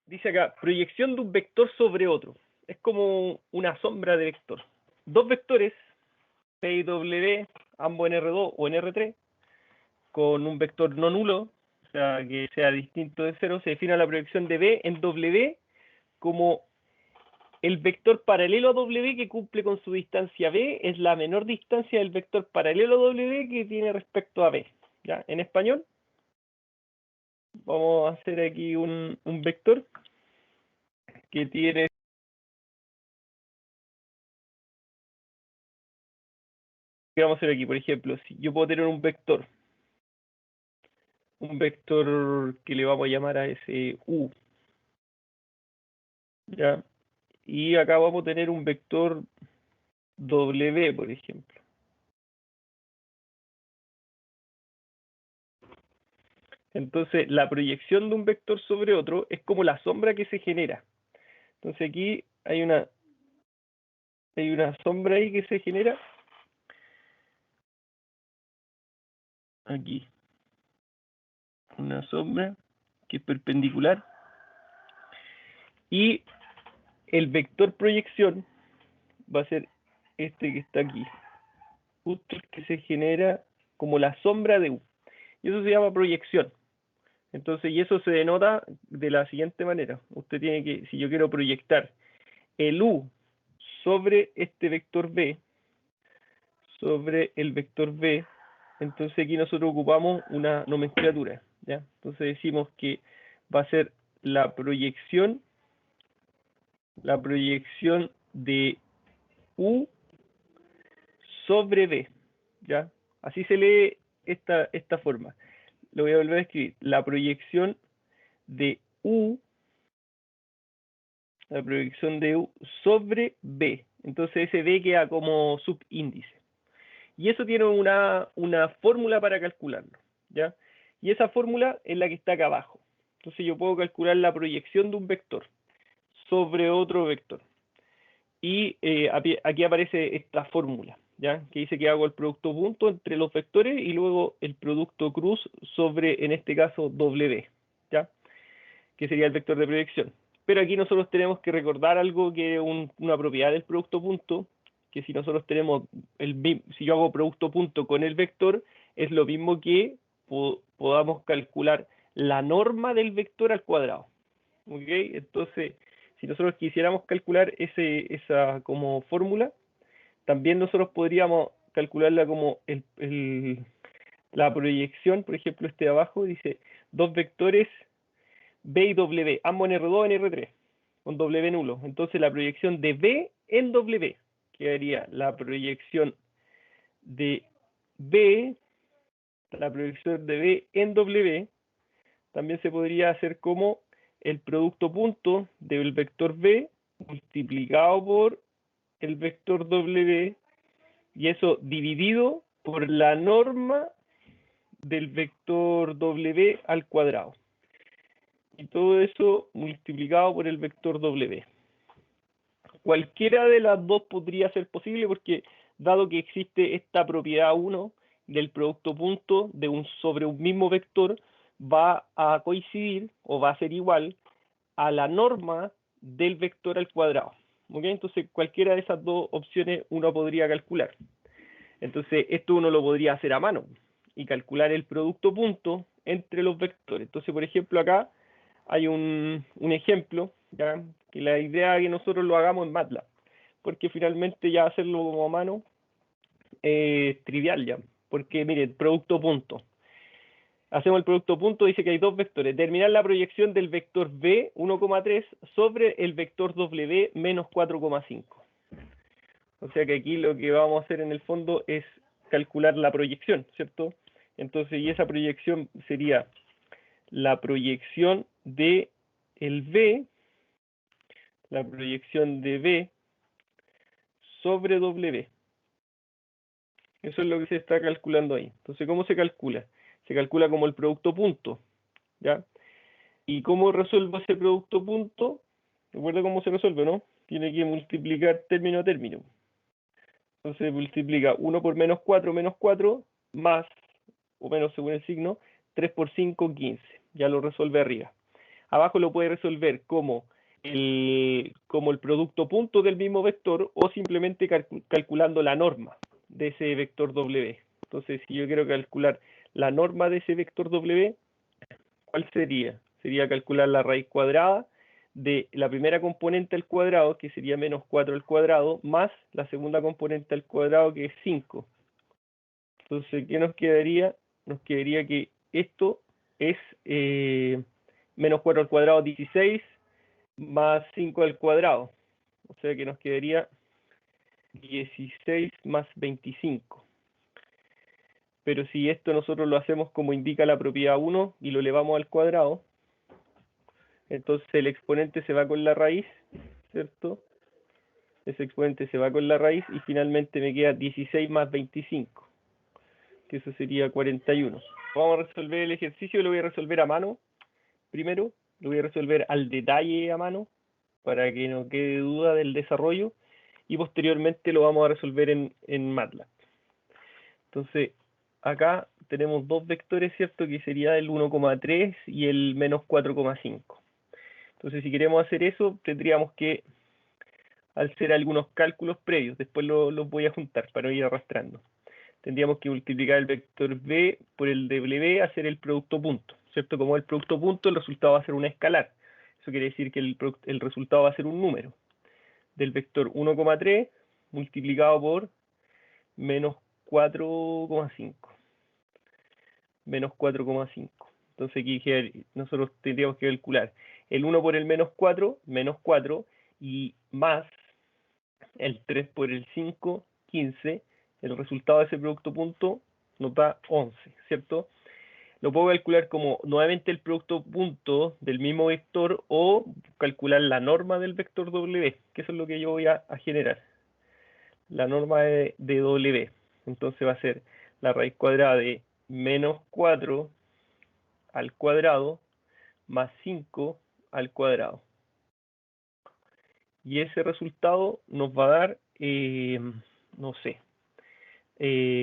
dice acá, proyección de un vector sobre otro. Es como una sombra de vector. Dos vectores, P y W, ambos en R2 o en R3, con un vector no nulo, o sea, que sea distinto de cero, se define la proyección de B en W como el vector paralelo a W que cumple con su distancia B es la menor distancia del vector paralelo a W que tiene respecto a B. ¿Ya? En español, vamos a hacer aquí un vector que tiene... ¿Qué vamos a hacer aquí? Por ejemplo, si yo puedo tener un vector que le vamos a llamar a ese U, ¿ya? Y acá vamos a tener un vector W, por ejemplo. Entonces, la proyección de un vector sobre otro es como la sombra que se genera. Entonces aquí hay una sombra ahí que se genera. Aquí. Una sombra que es perpendicular. Y el vector proyección va a ser este que está aquí. Justo el que se genera como la sombra de U. Y eso se llama proyección. Entonces, y eso se denota de la siguiente manera. Usted tiene que, si yo quiero proyectar el U sobre este vector B, sobre el vector B, entonces aquí nosotros ocupamos una nomenclatura, ¿ya? Entonces decimos que va a ser la proyección de U sobre B, ¿ya? Así se lee esta forma. Lo voy a volver a escribir. La proyección de U sobre B. Entonces ese B queda como subíndice. Y eso tiene una fórmula para calcularlo, ¿ya? Y esa fórmula es la que está acá abajo. Entonces yo puedo calcular la proyección de un vector sobre otro vector. Y aquí aparece esta fórmula, ¿ya? Que dice que hago el producto punto entre los vectores y luego el producto cruz sobre, en este caso, W, ¿ya? Que sería el vector de proyección. Pero aquí nosotros tenemos que recordar algo que es una propiedad del producto punto, que si nosotros tenemos si yo hago producto punto con el vector, es lo mismo que podamos calcular la norma del vector al cuadrado. ¿Ok? Entonces, si nosotros quisiéramos calcular esa como fórmula, también nosotros podríamos calcularla como la proyección, por ejemplo, este de abajo dice dos vectores B y W, ambos en R2 en R3, con W nulo. Entonces la proyección de B en W quedaría la proyección de B, en W, también se podría hacer como el producto punto del vector B multiplicado por el vector W y eso dividido por la norma del vector W al cuadrado. Y todo eso multiplicado por el vector W. Cualquiera de las dos podría ser posible porque dado que existe esta propiedad 1 del producto punto sobre un mismo vector, va a coincidir o va a ser igual a la norma del vector al cuadrado. ¿Okay? Entonces cualquiera de esas dos opciones uno podría calcular. Entonces esto uno lo podría hacer a mano y calcular el producto punto entre los vectores. Entonces, por ejemplo, acá hay un ejemplo, ¿ya? Que la idea es que nosotros lo hagamos en MATLAB, porque finalmente ya hacerlo como a mano es trivial ya, porque mire, producto punto. Hacemos el producto punto, dice que hay dos vectores. Determinar la proyección del vector B 1,3 sobre el vector W menos 4,5. O sea que aquí lo que vamos a hacer en el fondo es calcular la proyección, ¿cierto? Entonces, y esa proyección sería la proyección de el B, la proyección de B sobre W. Eso es lo que se está calculando ahí. Entonces, ¿cómo se calcula? Se calcula como el producto punto, ¿ya? ¿Y cómo resuelvo ese producto punto? Recuerda cómo se resuelve, ¿no? Tiene que multiplicar término a término. Entonces multiplica 1 por menos 4, más, o menos según el signo, 3 por 5, 15. Ya lo resuelve arriba. abajo lo puede resolver como el producto punto del mismo vector o simplemente calculando la norma de ese vector W. Entonces, si yo quiero calcular la norma de ese vector W, ¿cuál sería? Sería calcular la raíz cuadrada de la primera componente al cuadrado, que sería menos 4 al cuadrado, más la segunda componente al cuadrado, que es 5. Entonces, ¿qué nos quedaría? Nos quedaría que esto es menos 4 al cuadrado, 16, más 5 al cuadrado. O sea que nos quedaría 16 más 25. Pero si esto nosotros lo hacemos como indica la propiedad 1 y lo elevamos al cuadrado, entonces el exponente se va con la raíz, ¿cierto? Ese exponente se va con la raíz y finalmente me queda 16 más 25, que eso sería 41. Vamos a resolver el ejercicio, lo voy a resolver a mano primero, lo voy a resolver al detalle a mano, para que no quede duda del desarrollo, y posteriormente lo vamos a resolver en MATLAB. Entonces, acá tenemos dos vectores, ¿cierto? Que sería el 1,3 y el menos 4,5. Entonces, si queremos hacer eso, tendríamos que hacer algunos cálculos previos. Después los voy a juntar para ir arrastrando. Tendríamos que multiplicar el vector b por el w, hacer el producto punto, ¿cierto? Como el producto punto, el resultado va a ser un escalar. Eso quiere decir que el resultado va a ser un número del vector 1,3 multiplicado por menos 4,5. Menos 4,5. Entonces aquí nosotros tendríamos que calcular el 1 por el menos 4, menos 4, y más el 3 por el 5, 15. El resultado de ese producto punto nos da 11, ¿cierto? Lo puedo calcular como nuevamente el producto punto del mismo vector o calcular la norma del vector W, que eso es lo que yo voy a generar. La norma de W. Entonces va a ser la raíz cuadrada de menos 4 al cuadrado más 5 al cuadrado. Y ese resultado nos va a dar, no sé,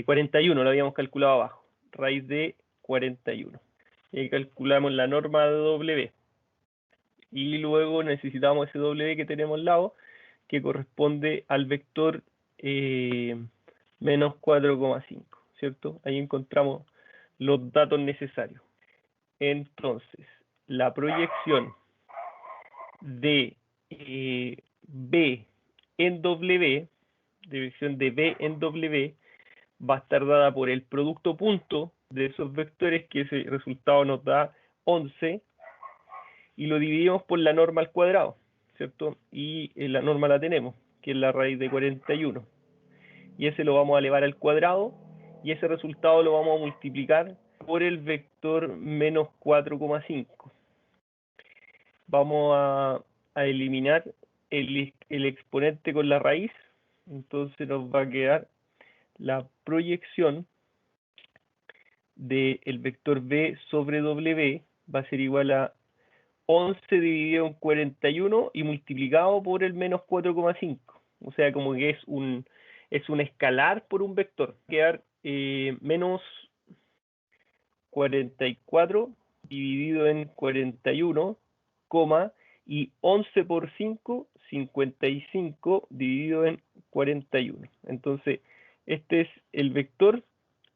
41, lo habíamos calculado abajo. Raíz de 41. Y ahí calculamos la norma de W. Y luego necesitamos ese W que tenemos al lado, que corresponde al vector menos 4,5, ¿cierto? Ahí encontramos los datos necesarios. Entonces, la proyección de B en W, dirección de B en W, va a estar dada por el producto punto de esos vectores, que ese resultado nos da 11, y lo dividimos por la norma al cuadrado, ¿cierto? Y la norma la tenemos, que es la raíz de 41. Y ese lo vamos a elevar al cuadrado, y ese resultado lo vamos a multiplicar por el vector menos 4,5. Vamos a eliminar el exponente con la raíz, entonces nos va a quedar la proyección del vector b sobre w, va a ser igual a 11 dividido en 41 y multiplicado por el menos 4,5. O sea, como que es un escalar por un vector. Va a quedar menos 44 dividido en 41, y 11 por 5, 55 dividido en 41. Entonces, este es el vector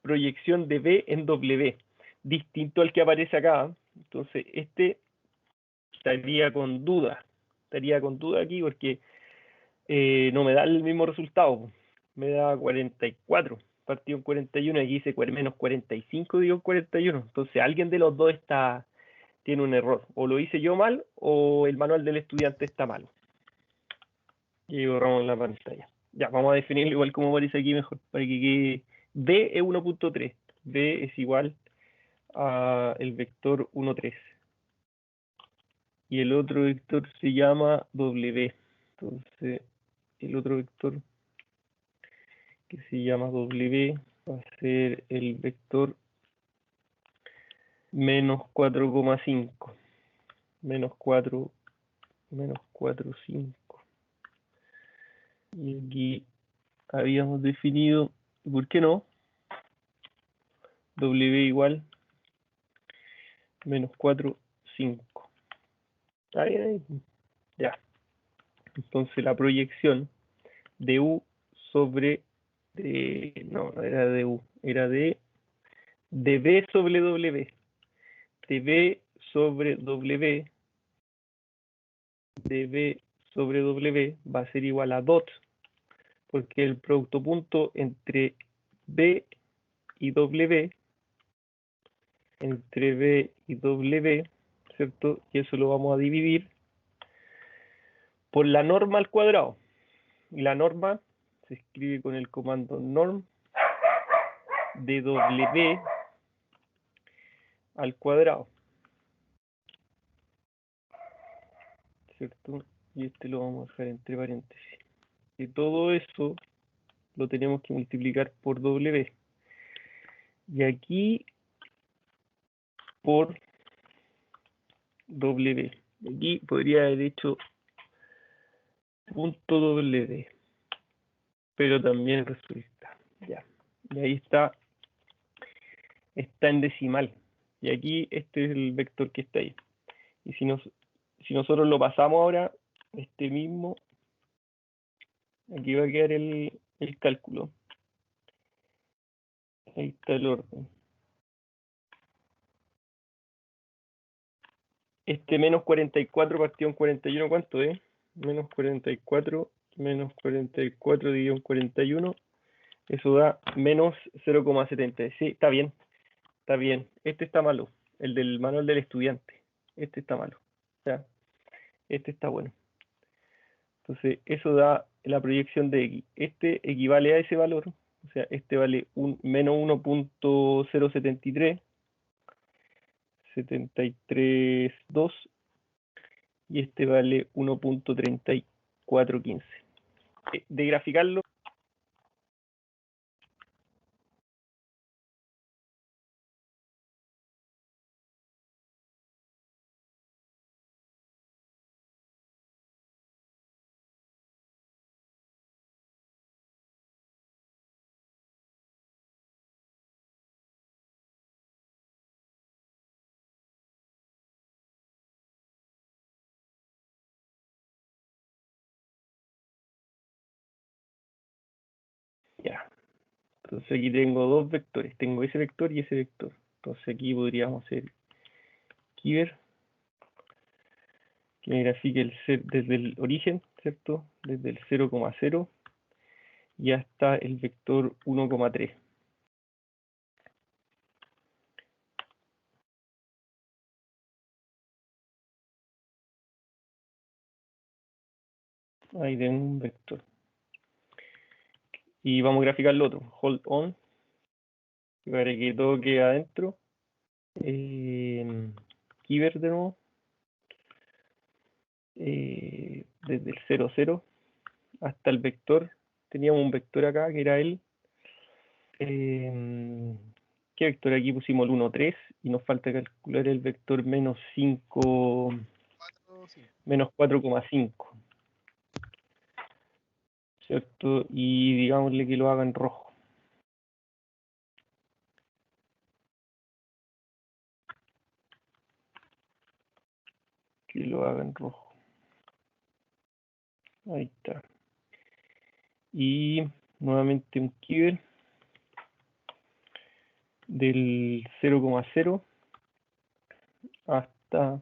proyección de B en W, distinto al que aparece acá. Entonces, este estaría con duda aquí porque no me da el mismo resultado, me da 44 partido en 41, aquí dice menos 45 digo 41, entonces alguien de los dos tiene un error, o lo hice yo mal o el manual del estudiante está malo. Y borramos la pantalla. Ya, vamos a definirlo igual como aparece aquí mejor, para que quede B es 1.3, B es igual a el vector 1,3. Y el otro vector se llama W. Entonces, el otro vector que se llama W va a ser el vector menos 4,5. Menos 4, menos 4, 5. Y aquí habíamos definido, ¿por qué no? W igual menos 4, 5. Ahí, ya. Entonces la proyección de U sobre no era de U, era de B sobre W. De B sobre W, de B sobre W va a ser igual a dot, porque el producto punto entre B y W, entre B y W, ¿cierto? Y eso lo vamos a dividir por la norma al cuadrado. Y la norma se escribe con el comando norm de W al cuadrado, ¿cierto? Y este lo vamos a dejar entre paréntesis. Y todo eso lo tenemos que multiplicar por W. Y aquí por W. Aquí podría haber hecho punto W, pero también resulta. Ya. Y ahí está en decimal. Y aquí este es el vector que está ahí. Y si nosotros lo pasamos ahora, este mismo, aquí va a quedar el cálculo. Ahí está el orden. Este menos 44 partido en 41, ¿cuánto es? Menos 44 dividido en 41, eso da menos 0,70. Sí, está bien, está bien. Este está malo, el del manual del estudiante. Este está malo. O sea, este está bueno. Entonces, eso da la proyección de X. Este equivale a ese valor. O sea, este vale menos 1.073.2 y este vale 1.3415. De graficarlo, ya. Entonces aquí tengo dos vectores. Tengo ese vector y ese vector. Entonces aquí podríamos hacer Kiver, que me grafique desde el origen, ¿cierto? Desde el 0,0 y hasta el vector 1,3. Ahí tengo un vector. Y vamos a graficar el otro. Hold on. Para que todo quede adentro. Kiver de nuevo. Desde el 0,0 hasta el vector. Teníamos un vector acá que era el. ¿Qué vector? Aquí pusimos el 1,3 y nos falta calcular el vector menos 5, menos 4,5. ¿Cierto? Y digámosle que lo haga en rojo. Que lo haga en rojo. Ahí está. Y nuevamente un Kiver del 0,0 hasta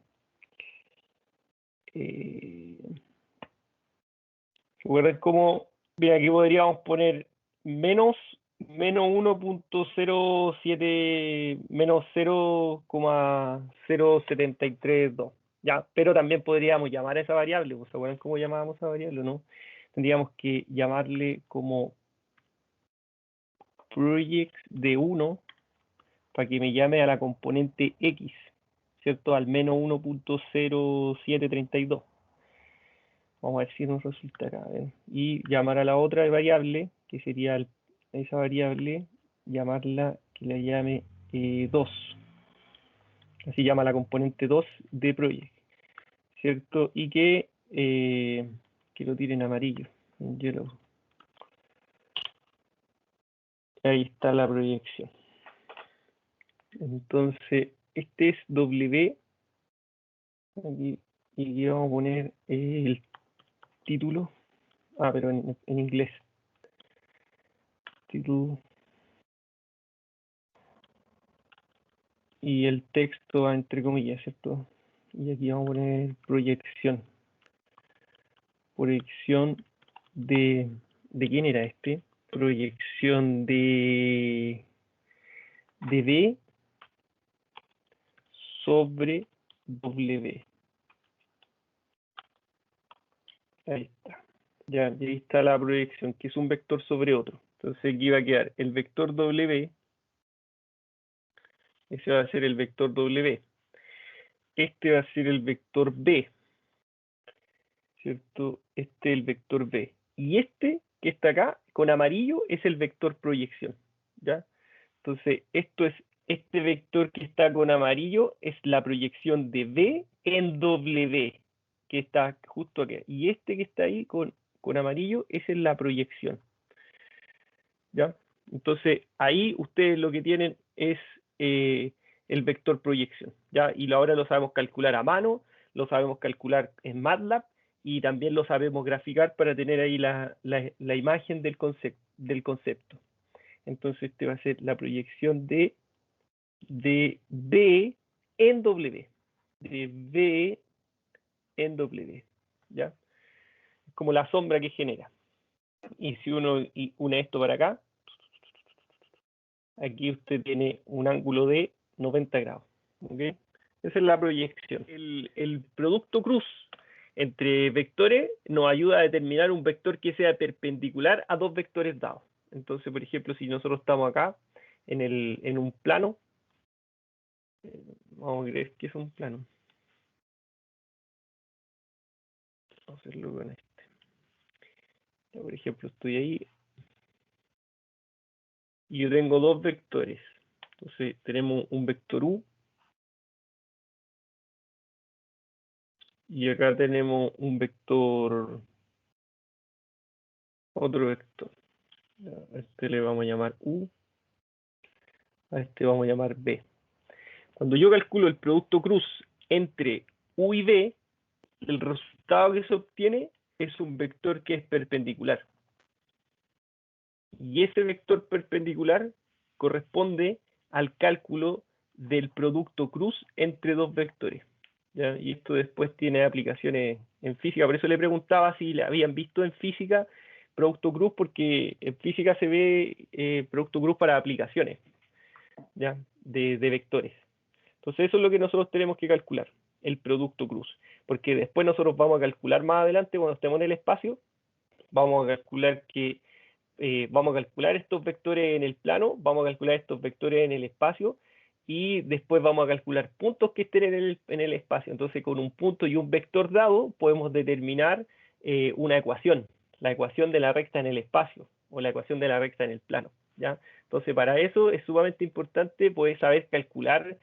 ¿recuerdan cómo? Bien, aquí podríamos poner menos 1.07, menos 0,0732. Ya, pero también podríamos llamar a esa variable. ¿Se acuerdan cómo llamábamos a esa variable? ¿No? Tendríamos que llamarle como project de 1 para que me llame a la componente X, ¿cierto? Al menos 1.0732. Vamos a ver si nos resulta acá. Y llamar a la otra variable, que sería esa variable, llamarla, que la llame 2. Así llama la componente 2 de project, ¿cierto? Y que lo tire en amarillo, en yellow. Ahí está la proyección. Entonces, este es W. Aquí Y aquí vamos a poner el título. Ah, pero en inglés. Título. Y el texto entre comillas, ¿cierto? Y aquí vamos a poner proyección. Proyección ¿de quién era este? Proyección de B sobre W. Ahí está. Ya, y ahí está la proyección, que es un vector sobre otro. Entonces aquí va a quedar el vector W, ese va a ser el vector W. Este va a ser el vector B, ¿cierto? Este es el vector B. Y este que está acá, con amarillo, es el vector proyección, ¿ya? Entonces, este vector que está con amarillo es la proyección de B en W, que está justo aquí. Y este que está ahí con amarillo, esa es la proyección, ¿ya? Entonces, ahí ustedes lo que tienen es el vector proyección, ¿ya? Y ahora lo sabemos calcular a mano, lo sabemos calcular en MATLAB y también lo sabemos graficar para tener ahí la imagen del concepto. Entonces, este va a ser la proyección de B en W. De B en W, ¿ya? Es como la sombra que genera. Y si uno une esto para acá, aquí usted tiene un ángulo de 90 grados. ¿Ok? Esa es la proyección. El producto cruz entre vectores nos ayuda a determinar un vector que sea perpendicular a dos vectores dados. Entonces, por ejemplo, si nosotros estamos acá en un plano, vamos a creer que es un plano. Vamos a hacerlo con este. Ya, por ejemplo, estoy ahí y yo tengo dos vectores. Entonces, tenemos un vector U y acá tenemos un vector, otro vector. A este le vamos a llamar U, a este vamos a llamar B. Cuando yo calculo el producto cruz entre U y B, el resultado que se obtiene es un vector que es perpendicular. Y ese vector perpendicular corresponde al cálculo del producto cruz entre dos vectores, ¿ya? Y esto después tiene aplicaciones en física. Por eso le preguntaba si le habían visto en física producto cruz, porque en física se ve producto cruz para aplicaciones, ¿ya? De vectores. Entonces eso es lo que nosotros tenemos que calcular, el producto cruz. Porque después nosotros vamos a calcular más adelante, cuando estemos en el espacio, vamos a calcular estos vectores en el plano, vamos a calcular estos vectores en el espacio y después vamos a calcular puntos que estén en el espacio. Entonces, con un punto y un vector dado, podemos determinar una ecuación, la ecuación de la recta en el espacio o la ecuación de la recta en el plano, ¿ya? Entonces, para eso es sumamente importante poder saber calcular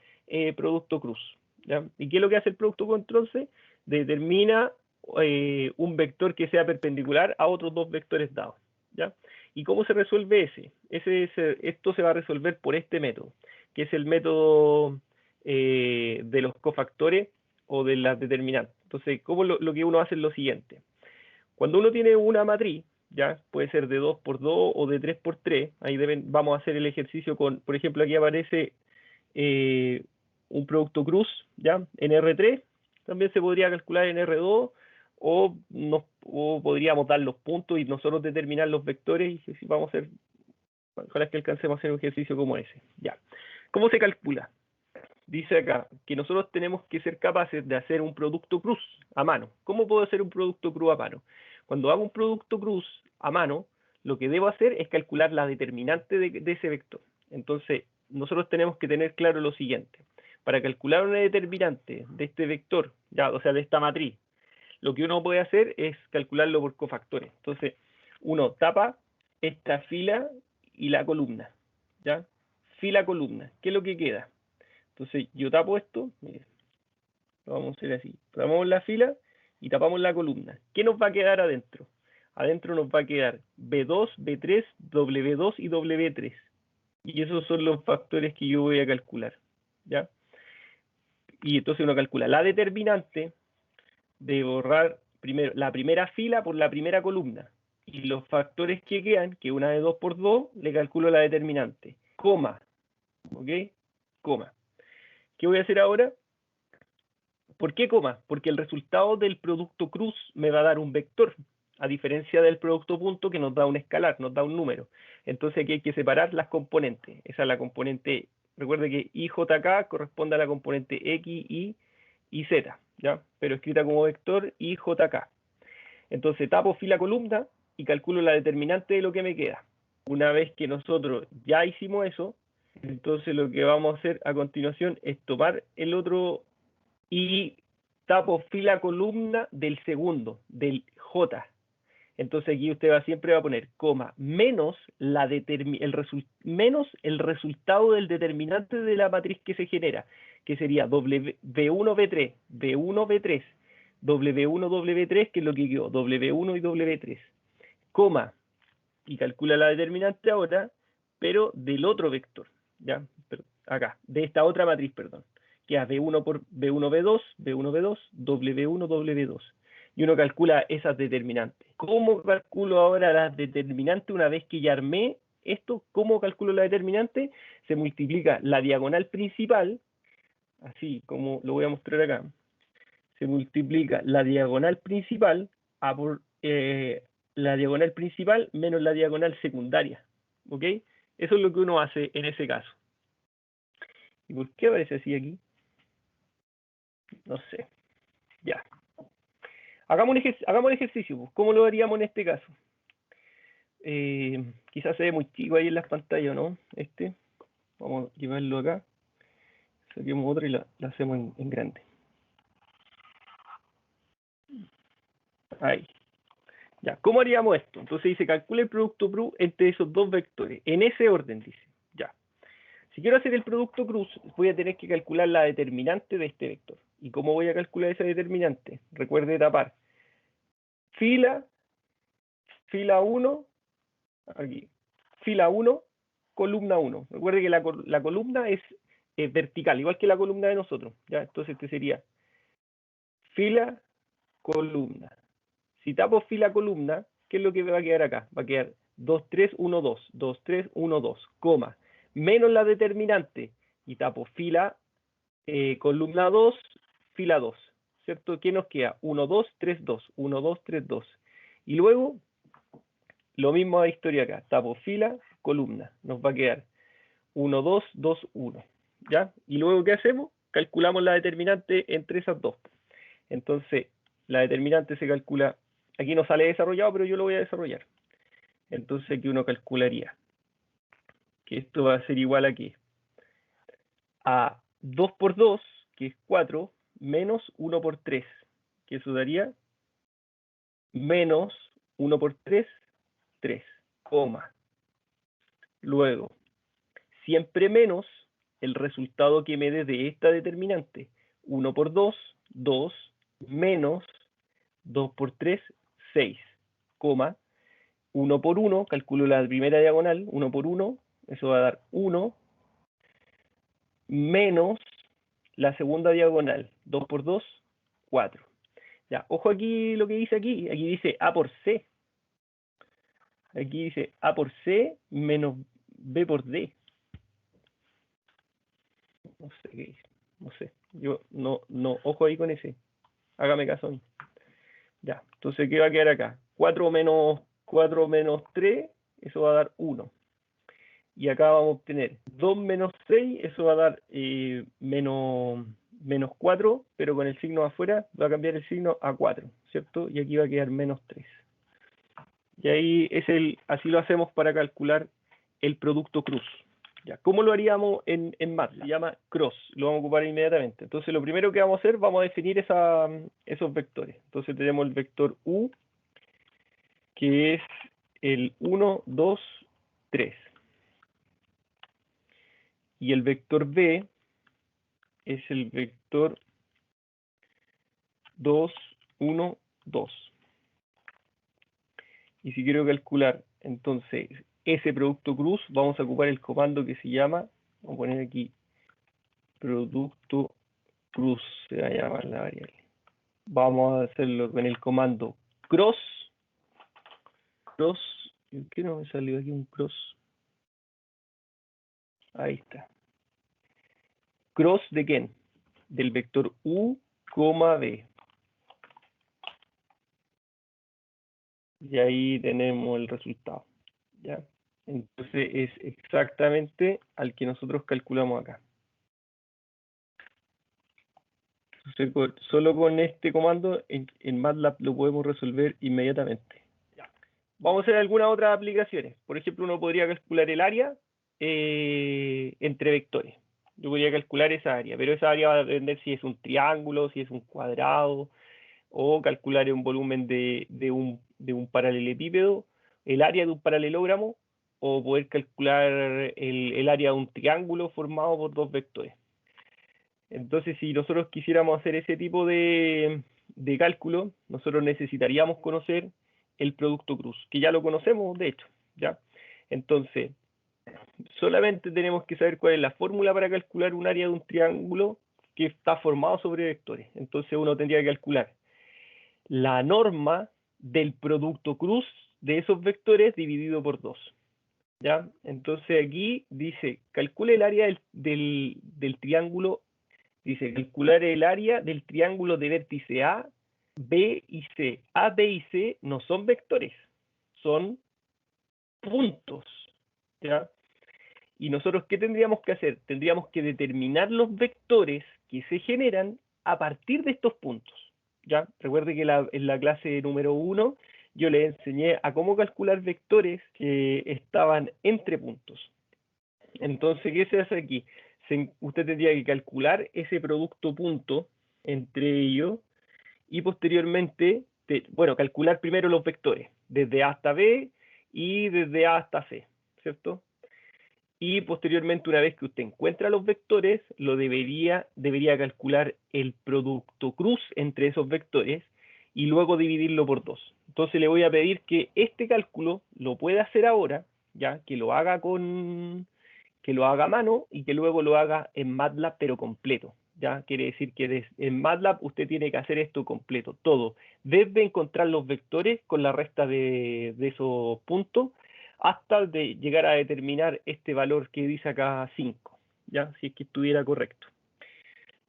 producto cruz, ¿ya? ¿Y qué es lo que hace el producto cruz entonces? Determina un vector que sea perpendicular a otros dos vectores dados, ¿ya? ¿Y cómo se resuelve ese? Esto se va a resolver por este método, que es el método de los cofactores o de las determinantes. Entonces, ¿cómo lo que uno hace es lo siguiente? Cuando uno tiene una matriz, ya puede ser de 2 por 2 o de 3 por 3, ahí vamos a hacer el ejercicio con, por ejemplo, aquí aparece un producto cruz, ya, en R3, también se podría calcular en R2, o podríamos dar los puntos y nosotros determinar los vectores, y si vamos a hacer, ojalá que alcancemos a hacer un ejercicio como ese. Ya. ¿Cómo se calcula? Dice acá que nosotros tenemos que ser capaces de hacer un producto cruz a mano. ¿Cómo puedo hacer un producto cruz a mano? Cuando hago un producto cruz a mano, lo que debo hacer es calcular la determinante de ese vector. Entonces, nosotros tenemos que tener claro lo siguiente. Para calcular una determinante de este vector, ya, o sea, de esta matriz, lo que uno puede hacer es calcularlo por cofactores. Entonces, uno tapa esta fila y la columna, ¿ya? Fila, columna. ¿Qué es lo que queda? Entonces, yo tapo esto, miren, lo vamos a hacer así. Tapamos la fila y tapamos la columna. ¿Qué nos va a quedar adentro? Adentro nos va a quedar B2, B3, W2 y W3. Y esos son los factores que yo voy a calcular, ¿ya? Y entonces uno calcula la determinante de borrar primero la primera fila por la primera columna. Y los factores que quedan, que una de 2 por 2, le calculo la determinante. Coma. ¿Ok? Coma. ¿Qué voy a hacer ahora? ¿Por qué coma? Porque el resultado del producto cruz me va a dar un vector, a diferencia del producto punto que nos da un escalar, nos da un número. Entonces aquí hay que separar las componentes. Esa es la componente, recuerde que IJK corresponde a la componente X, Y y Z, ¿ya? Pero escrita como vector IJK. Entonces tapo fila columna y calculo la determinante de lo que me queda. Una vez que nosotros ya hicimos eso, entonces lo que vamos a hacer a continuación es tomar el otro y tapo fila columna del segundo, del J. Entonces aquí usted siempre va a poner coma menos el resultado del determinante de la matriz que se genera, que sería V1, V3, V1, V3, W1, W3, que es lo que quedó, W1 y W3, coma, y calcula la determinante ahora, pero del otro vector, ¿ya? Acá, de esta otra matriz, perdón, que es V1 por V1, V2, V1, V2, W1, W2. Y uno calcula esas determinantes. ¿Cómo calculo ahora las determinantes una vez que ya armé esto? ¿Cómo calculo la determinante? Se multiplica la diagonal principal, así como lo voy a mostrar acá. Se multiplica la diagonal principal a por la diagonal principal menos la diagonal secundaria. ¿Ok? Eso es lo que uno hace en ese caso. ¿Y por qué aparece así aquí? No sé. Ya. Hagamos un ejercicio. Pues. ¿Cómo lo haríamos en este caso? Quizás se ve muy chico ahí en las pantallas, ¿no? Vamos a llevarlo acá. Saquemos otro y la hacemos en grande. Ahí. Ya, ¿cómo haríamos esto? Entonces dice, calcula el producto cruz entre esos dos vectores. En ese orden, dice. Ya. Si quiero hacer el producto cruz, voy a tener que calcular la determinante de este vector. ¿Y cómo voy a calcular esa determinante? Recuerde tapar fila 1, aquí, fila 1, columna 1. Recuerde que la columna es vertical, igual que la columna de nosotros. ¿Ya? Entonces este sería fila, columna. Si tapo fila, columna, ¿qué es lo que va a quedar acá? Va a quedar 2, 3, 1, 2, 2, 3, 1, 2, coma, menos la determinante, y tapo fila, columna 2, fila 2, ¿cierto? ¿Qué nos queda? 1, 2, 3, 2, 1, 2, 3, 2. Y luego, lo mismo de historia acá, tapo fila, columna, nos va a quedar 1, 2, 2, 1, ¿ya? Y luego, ¿qué hacemos? Calculamos la determinante entre esas dos. Entonces, la determinante se calcula, aquí no sale desarrollado, pero yo lo voy a desarrollar. Entonces, aquí uno calcularía que esto va a ser igual a ¿qué? A 2 por 2, que es 4, menos 1 por 3, que eso daría menos 1 por 3, 3, coma. Luego, siempre menos el resultado que me dé de esta determinante. 1 por 2, 2, menos 2 por 3, 6, coma. 1 por 1, calculo la primera diagonal, 1 por 1, eso va a dar 1, menos la segunda diagonal, 2 por 2, 4. Ya, ojo aquí lo que dice aquí dice A por C. Aquí dice A por C menos B por D. No sé qué dice, no sé. Yo no, ojo ahí con ese. Hágame caso a mí. Ya, entonces, ¿qué va a quedar acá? 4 menos 3, eso va a dar 1. Y acá vamos a obtener 2 menos 6, eso va a dar menos 4, pero con el signo afuera va a cambiar el signo a 4, ¿cierto? Y aquí va a quedar menos 3. Y ahí así lo hacemos para calcular el producto cruz. Ya, ¿cómo lo haríamos en MATLAB? Se llama cross, lo vamos a ocupar inmediatamente. Entonces lo primero que vamos a hacer, vamos a definir esos vectores. Entonces tenemos el vector U, que es el 1, 2, 3. Y el vector B es el vector 2, 1, 2. Y si quiero calcular entonces ese producto cruz, vamos a ocupar el comando que se llama, vamos a poner aquí, producto cruz, se va a llamar la variable. Vamos a hacerlo con el comando cross, ¿qué no me salió aquí un cross? Ahí está. Cross de quién? Del vector u, b. Y ahí tenemos el resultado, ¿ya? Entonces es exactamente al que nosotros calculamos acá. Entonces, solo con este comando en MATLAB lo podemos resolver inmediatamente. Ya. Vamos a hacer algunas otras aplicaciones. Por ejemplo, uno podría calcular el área entre vectores. Yo podría calcular esa área, pero esa área va a depender si es un triángulo, si es un cuadrado, o calcular un volumen de un paralelepípedo, el área de un paralelogramo, o poder calcular el área de un triángulo formado por dos vectores. Entonces, si nosotros quisiéramos hacer ese tipo de cálculo, nosotros necesitaríamos conocer el producto cruz, que ya lo conocemos, de hecho, ¿ya? Entonces, solamente tenemos que saber cuál es la fórmula para calcular un área de un triángulo que está formado sobre vectores. Entonces, uno tendría que calcular la norma del producto cruz de esos vectores dividido por 2. ¿Ya? Entonces aquí dice, calcule el área del triángulo, dice, calcular el área del triángulo de vértice A, B y C. A, B y C no son vectores, son puntos. ¿Ya? Y nosotros, ¿qué tendríamos que hacer? Tendríamos que determinar los vectores que se generan a partir de estos puntos. ¿Ya? Recuerde que en la clase número 1 yo les enseñé a cómo calcular vectores que estaban entre puntos. Entonces, ¿qué se hace aquí? Usted tendría que calcular ese producto punto entre ellos y posteriormente, bueno, calcular primero los vectores, desde A hasta B y desde A hasta C, ¿cierto? Y posteriormente, una vez que usted encuentra los vectores, debería calcular el producto cruz entre esos vectores y luego dividirlo por 2. Entonces le voy a pedir que este cálculo lo pueda hacer ahora, ya que lo haga a mano y que luego lo haga en MATLAB pero completo. Ya quiere decir que en MATLAB usted tiene que hacer esto completo, todo, desde encontrar los vectores con la resta de esos puntos hasta llegar a determinar este valor que dice acá 5, ya, si es que estuviera correcto.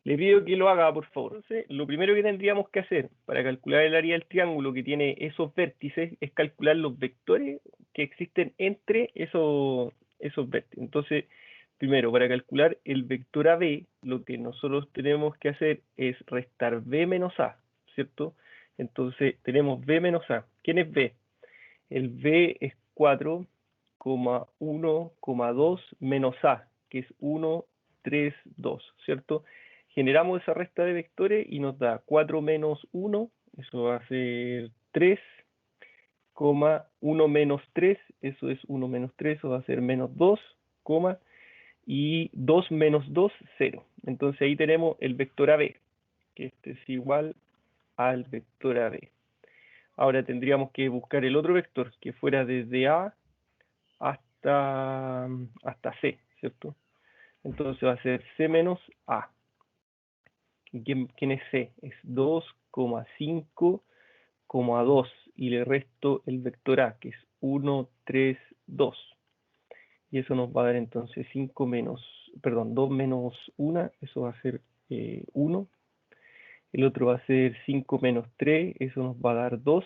Le pido que lo haga, por favor. Entonces, lo primero que tendríamos que hacer para calcular el área del triángulo que tiene esos vértices es calcular los vectores que existen entre esos vértices. Entonces, primero, para calcular el vector AB, lo que nosotros tenemos que hacer es restar B menos A, ¿cierto? Entonces, tenemos B menos A. ¿Quién es B? El B es 4,1,2 menos A, que es 1, 3, 2, ¿cierto? Generamos esa resta de vectores y nos da 4 menos 1, eso va a ser 3, 1 menos 3, eso es 1 menos 3, eso va a ser menos 2, y 2 menos 2, 0. Entonces ahí tenemos el vector AB, que este es igual al vector AB. Ahora tendríamos que buscar el otro vector que fuera desde A hasta C, ¿cierto? Entonces va a ser C menos A. ¿Quién es C? Es 2,5,2 y le resto el vector A, que es 1, 3, 2. Y eso nos va a dar entonces 2 menos 1, eso va a ser 1. El otro va a ser 5 menos 3, eso nos va a dar 2.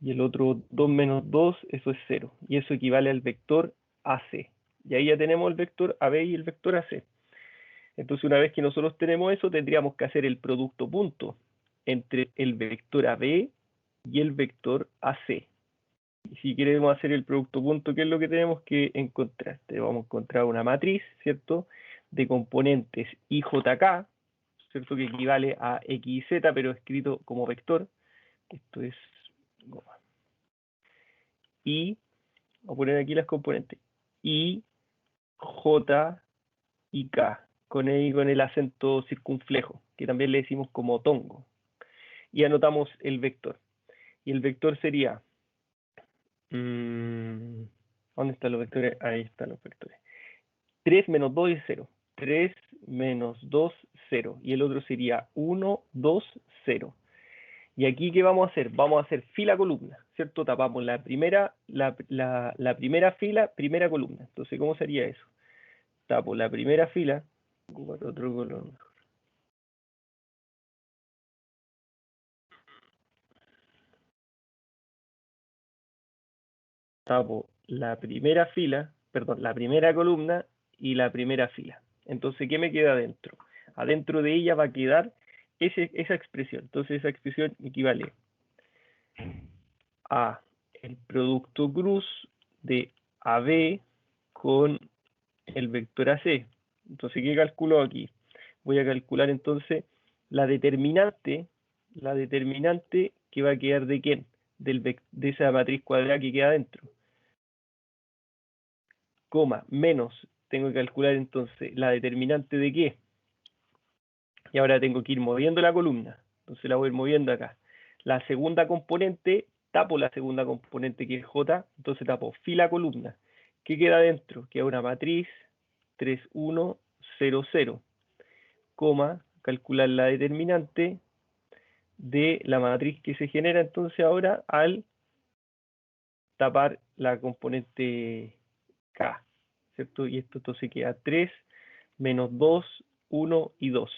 Y el otro 2 menos 2, eso es 0. Y eso equivale al vector AC. Y ahí ya tenemos el vector AB y el vector AC. Entonces, una vez que nosotros tenemos eso, tendríamos que hacer el producto punto entre el vector AB y el vector AC. Y si queremos hacer el producto punto, ¿qué es lo que tenemos que encontrar? Vamos a encontrar una matriz, ¿cierto? De componentes IJK, ¿cierto? Que equivale a X y Z, pero escrito como vector. Esto es Y, voy a poner aquí las componentes, I, J y K, con el acento circunflejo, que también le decimos como tongo. Y anotamos el vector. Y el vector sería, ¿dónde están los vectores? Ahí están los vectores. 3 menos 2 es 0. 3 menos 2, 0. Y el otro sería 1, 2, 0. Y aquí, ¿qué vamos a hacer? Vamos a hacer fila-columna, ¿cierto? Tapamos la primera fila, primera columna. Entonces, ¿cómo sería eso? Tapo la primera fila, ocupar otro color. Tapo la primera fila, perdón, la primera columna y la primera fila. Entonces, ¿qué me queda adentro? Adentro de ella va a quedar esa expresión. Entonces, esa expresión equivale a el producto cruz de AB con el vector AC. Entonces, ¿qué calculo aquí? Voy a calcular entonces la determinante que va a quedar de quién, de esa matriz cuadrada que queda adentro. Coma, menos, tengo que calcular entonces la determinante de qué. Y ahora tengo que ir moviendo la columna. Entonces la voy a ir moviendo acá. La segunda componente, tapo la segunda componente que es J, entonces tapo fila columna. ¿Qué queda adentro? Queda una matriz 3, 1, 0, 0, coma, calcular la determinante de la matriz que se genera entonces ahora al tapar la componente K, ¿cierto? Y esto entonces queda 3, menos 2, 1 y 2.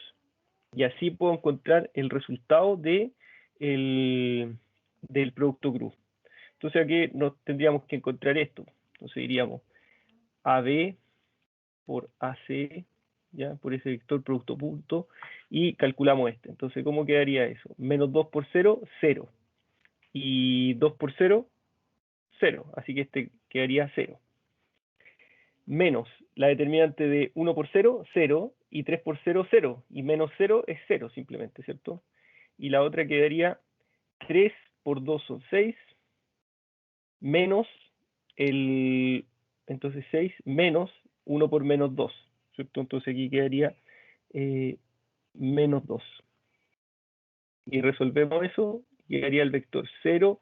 Y así puedo encontrar el resultado del producto cruz. Entonces aquí nos tendríamos que encontrar esto. Entonces diríamos AB por AC, ¿ya? Por ese vector producto punto, y calculamos este. Entonces, ¿cómo quedaría eso? Menos 2 por 0, 0. Y 2 por 0, 0. Así que este quedaría 0. Menos la determinante de 1 por 0, 0. Y 3 por 0, 0. Y menos 0 es 0 simplemente, ¿cierto? Y la otra quedaría 3 por 2 son 6. Menos entonces 6 menos 1 por menos 2, ¿cierto? Entonces aquí quedaría menos 2. Y resolvemos eso, quedaría el vector 0,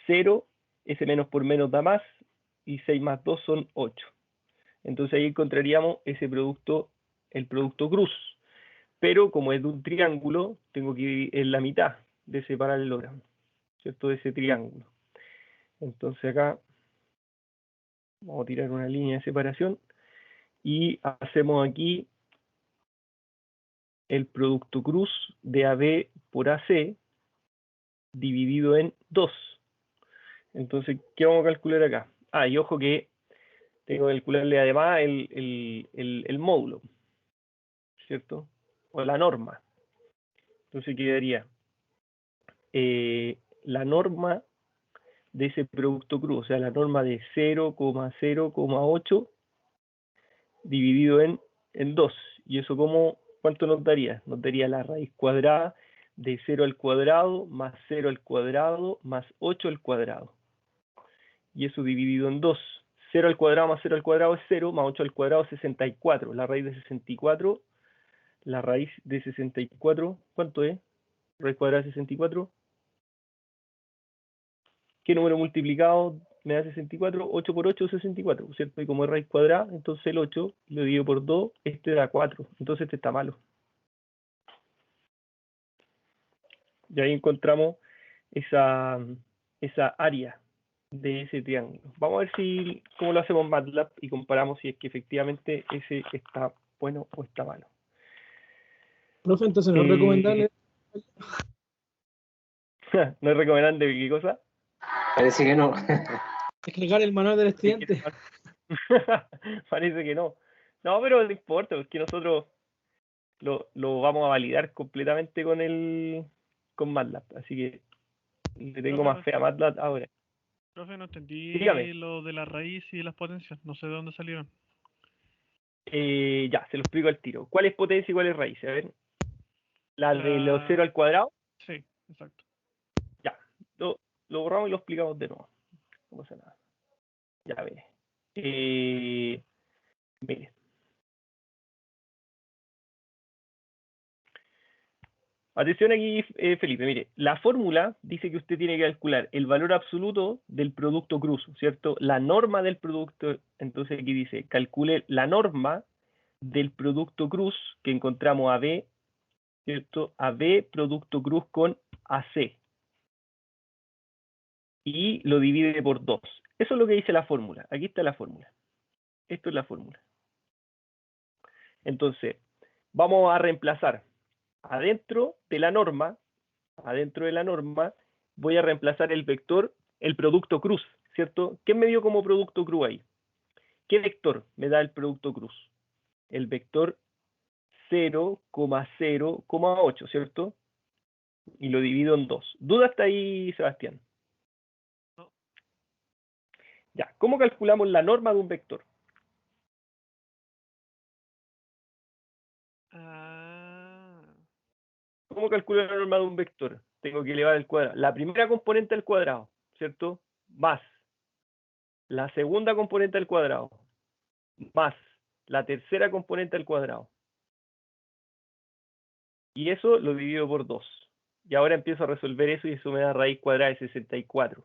0, ese menos por menos da más, y 6 más 2 son 8. Entonces ahí encontraríamos ese producto, el producto cruz. Pero como es de un triángulo, tengo que ir en la mitad de ese paralelogramo, ¿cierto? De ese triángulo. Entonces acá vamos a tirar una línea de separación y hacemos aquí el producto cruz de AB por AC dividido en 2. Entonces, ¿qué vamos a calcular acá? Ah, y ojo que tengo que calcularle además el módulo, ¿cierto? O la norma. Entonces quedaría la norma de ese producto cruz, o sea, la norma de 0,0,8 dividido en 2. ¿Y eso cuánto nos daría? Nos daría la raíz cuadrada de 0 al cuadrado más 0 al cuadrado más 8 al cuadrado. Y eso dividido en 2. 0 al cuadrado más 0 al cuadrado es 0, más 8 al cuadrado es 64. La raíz de 64, ¿cuánto es? Raíz cuadrada de 64. ¿Qué número multiplicado me da 64? 8 por 8 es 64, ¿cierto? Y como es raíz cuadrada, entonces el 8 lo divido por 2, este da 4. Entonces este está malo. Y ahí encontramos esa área de ese triángulo. Vamos a ver cómo lo hacemos en MATLAB y comparamos si es que efectivamente ese está bueno o está malo. Profe, entonces no es recomendable. ¿No es recomendable qué cosa? Parece que no. Descargar el manual del estudiante. Parece que no. No, pero no importa, porque nosotros lo vamos a validar completamente con MATLAB. Así que le tengo más fe a MATLAB ahora. Profe, no entendí Dígame. lo de la raíz y las potencias. No sé de dónde salieron. Ya, se lo explico al tiro. ¿Cuál es potencia y cuál es raíz? A ver. ¿La de los 0 al cuadrado? Sí, exacto. Ya, lo borramos y lo explicamos de nuevo. No pasa nada. Ya, mire. Mire. Atención aquí, Felipe, mire, la fórmula dice que usted tiene que calcular el valor absoluto del producto cruz, ¿cierto? La norma del producto, entonces aquí dice, calcule la norma del producto cruz que encontramos AB, ¿cierto? AB producto cruz con AC. Y lo divide por 2. Eso es lo que dice la fórmula. Aquí está la fórmula. Esto es la fórmula. Entonces, vamos a reemplazar adentro de la norma, voy a reemplazar el vector, el producto cruz, ¿cierto? ¿Qué me dio como producto cruz ahí? ¿Qué vector me da el producto cruz? El vector 0,0,8, ¿cierto? Y lo divido en 2. ¿Duda hasta ahí, Sebastián? No. Ya, ¿cómo calculamos la norma de un vector? ¿Cómo calculo la norma de un vector? Tengo que elevar el cuadrado. La primera componente al cuadrado, ¿cierto? Más la segunda componente al cuadrado, más la tercera componente al cuadrado. Y eso lo divido por 2. Y ahora empiezo a resolver eso y eso me da raíz cuadrada de 64.